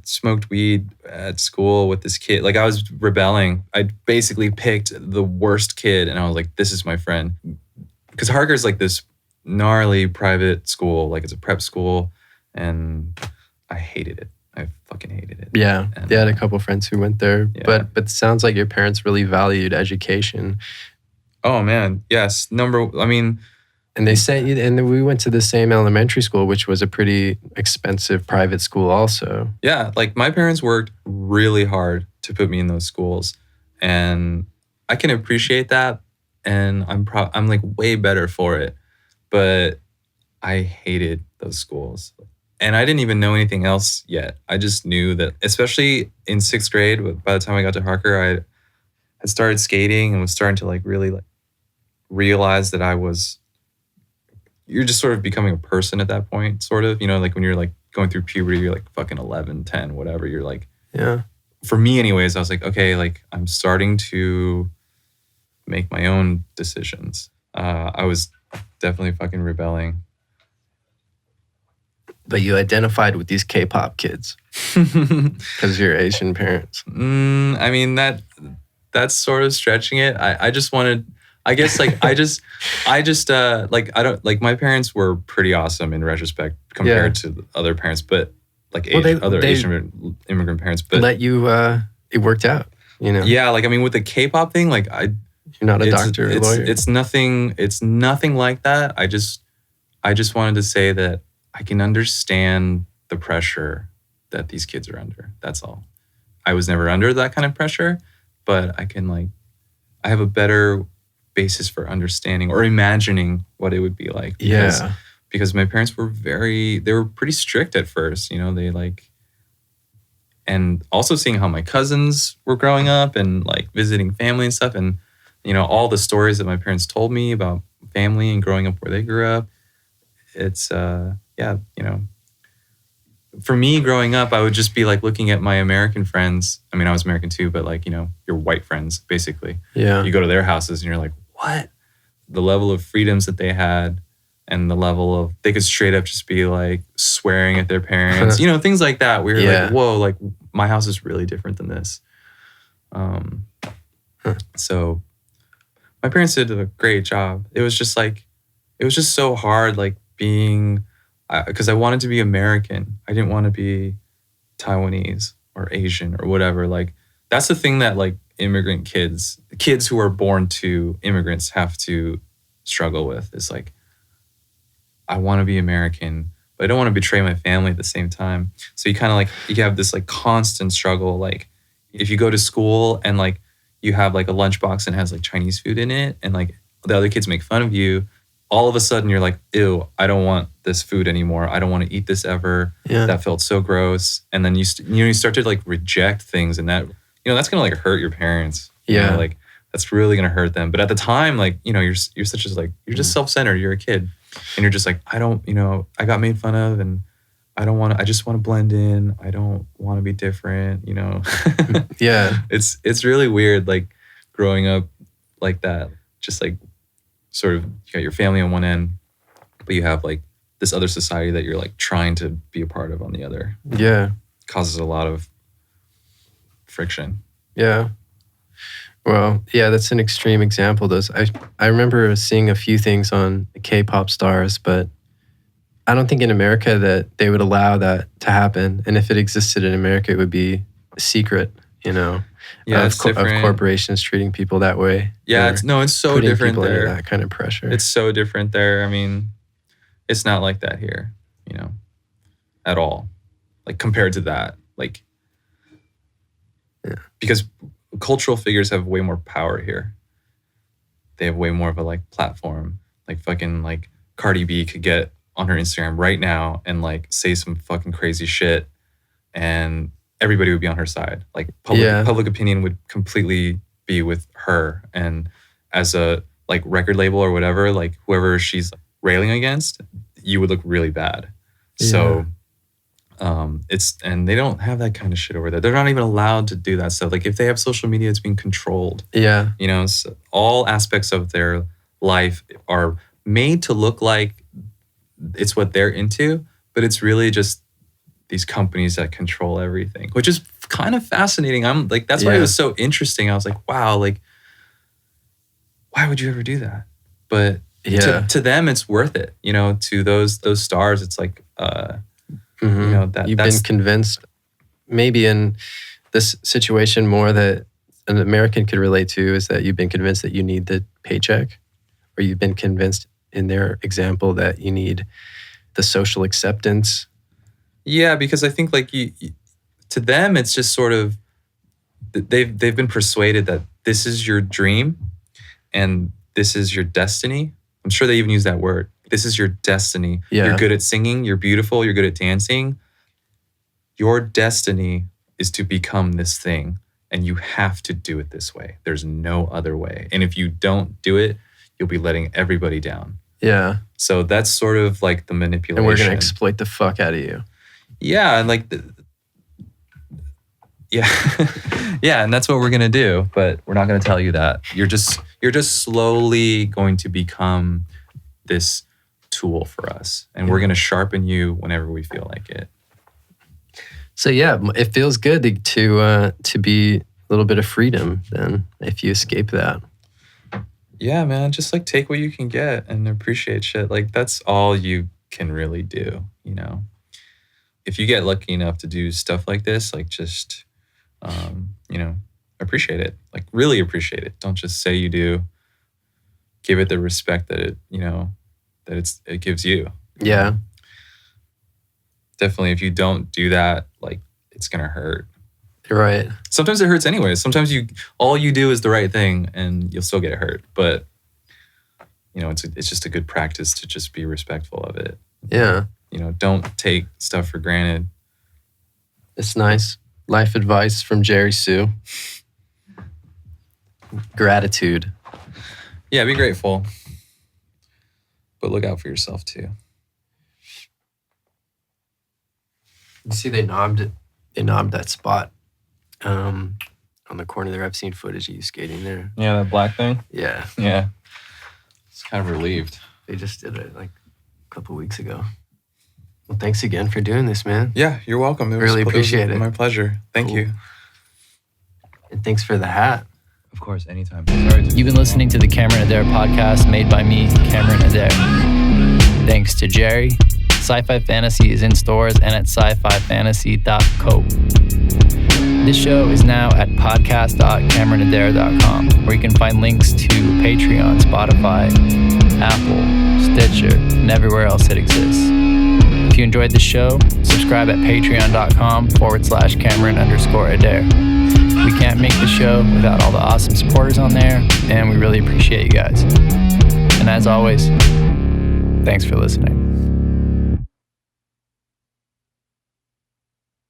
smoked weed at school with this kid. Like I was rebelling. I basically picked the worst kid, and I was like, "This is my friend." Because Harker's like this gnarly private school, like it's a prep school, and I hated it. I fucking hated it. Yeah, and, I had a couple friends who went there, but it sounds like your parents really valued education. Oh man, yes. And they sent you, and then we went to the same elementary school, which was a pretty expensive private school also. Yeah, like my parents worked really hard to put me in those schools, and I can appreciate that, and I'm like way better for it, but I hated those schools. And I didn't even know anything else yet. I just knew that, especially in 6th grade, by the time I got to Harker, I had started skating and was starting to like really like realize that you're just sort of becoming a person at that point, sort of, you know, like when you're like going through puberty, you're like fucking 11, 10, whatever. You're like, for me anyways, I was like, okay, like I'm starting to make my own decisions. I was definitely fucking rebelling. But you identified with these K-pop kids because you're Asian parents. I mean, that's sort of stretching it. I just wanted, I guess, like, I just, like, I don't, like, my parents were pretty awesome in retrospect compared to the other parents, but like Asian immigrant parents, but let you, it worked out, you know? Yeah. Like, I mean, with the K-pop thing, like you're not a doctor or a lawyer. It's nothing like that. I just wanted to say that I can understand the pressure that these kids are under. That's all. I was never under that kind of pressure, but I have a better basis for understanding or imagining what it would be like. Because my parents were they were pretty strict at first, you know, and also seeing how my cousins were growing up and like visiting family and stuff. And, you know, all the stories that my parents told me about family and growing up where they grew up. It's, you know, for me growing up, I would just be like looking at my American friends. I mean, I was American too, but like, you know, your white friends, basically. Yeah. You go to their houses and you're like, what? The level of freedoms that they had and the level of, they could straight up just be like swearing at their parents, you know, things like that. We were like, whoa, like my house is really different than this. So my parents did a great job. It was just so hard, like being, because I wanted to be American. I didn't want to be Taiwanese or Asian or whatever. Like that's the thing that like immigrant kids who are born to immigrants have to struggle with. Is like, I want to be American, but I don't want to betray my family at the same time. So you kind of like, you have this like constant struggle. Like if you go to school and like you have like a lunchbox and it has like Chinese food in it and like the other kids make fun of you, all of a sudden you're like, ew, I don't want this food anymore. I don't want to eat this ever. Yeah. That felt so gross. And then you start to like reject things, and that, you know, that's going to like hurt your parents. Yeah. You know, like that's really going to hurt them. But at the time, like, you know, you're such as like, you're just self-centered. You're a kid and you're just like, I got made fun of and I just want to blend in. I don't want to be different, you know? Yeah. It's really weird, like growing up like that, just like sort of, you got your family on one end, but you have like this other society that you're like trying to be a part of on the other. Yeah. Causes a lot of friction. Yeah. Well, yeah, that's an extreme example. I remember seeing a few things on K-pop stars, but I don't think in America that they would allow that to happen. And if it existed in America, it would be a secret, you know, of corporations treating people that way. Yeah, it's so different there. That kind of pressure. It's so different there. I mean, it's not like that here, you know, at all. Like compared to that, like, because cultural figures have way more power here. They have way more of a like platform. Like fucking like Cardi B could get on her Instagram right now and like say some fucking crazy shit and everybody would be on her side. Like public opinion would completely be with her. And as a like record label or whatever, like whoever she's railing against, you would look really bad. Yeah. So and they don't have that kind of shit over there. They're not even allowed to do that stuff. Like if they have social media, it's being controlled. Yeah. You know, so all aspects of their life are made to look like it's what they're into, but it's really just these companies that control everything, which is kind of fascinating. I'm like, that's why it was so interesting. I was like, wow, like, why would you ever do that? But to them, it's worth it. You know, to those stars, it's like, you know, you've been convinced, maybe in this situation more that an American could relate to is that you've been convinced that you need the paycheck, or you've been convinced in their example that you need the social acceptance. Yeah, because I think like to them, it's just sort of, they've been persuaded that this is your dream and this is your destiny. I'm sure they even use that word. This is your destiny. Yeah. You're good at singing. You're beautiful. You're good at dancing. Your destiny is to become this thing, and you have to do it this way. There's no other way. And if you don't do it, you'll be letting everybody down. Yeah. So that's sort of like the manipulation. And we're going to exploit the fuck out of you. Yeah. And like, yeah. And that's what we're going to do. But we're not going to tell you that. You're just slowly going to become this tool for us. And we're going to sharpen you whenever we feel like it. So yeah, it feels good to be a little bit of freedom then if you escape that. Yeah, man, just like take what you can get and appreciate shit. Like that's all you can really do, you know? If you get lucky enough to do stuff like this, like just, you know, appreciate it. Like really appreciate it. Don't just say you do. Give it the respect that it, you know, that it gives you. Yeah. Definitely, if you don't do that, like it's gonna hurt. Right. Sometimes it hurts anyways. Sometimes all you do is the right thing and you'll still get hurt. But you know, it's just a good practice to just be respectful of it. Yeah. You know, don't take stuff for granted. It's nice. Life advice from Jerry Sue. Gratitude. Yeah, be grateful. But look out for yourself too. You see they knobbed that spot on the corner there. I've seen footage of you skating there. Yeah, that black thing? Yeah. Yeah. It's kind of relieved. They just did it like a couple of weeks ago. Well, thanks again for doing this, man. Yeah, you're welcome. Really appreciate it. My pleasure. Thank you. And thanks for the hat. Of course, anytime. You've been listening to the Cameron Adair podcast made by me, Cameron Adair. Thanks to Jerry. Sci-Fi Fantasy is in stores and at sci-fifantasy.co. This show is now at podcast.cameronadair.com, where you can find links to Patreon, Spotify, Apple, Stitcher, and everywhere else it exists. If you enjoyed the show, subscribe at patreon.com/Cameron_Adair. We can't make the show without all the awesome supporters on there, and we really appreciate you guys. And as always, thanks for listening.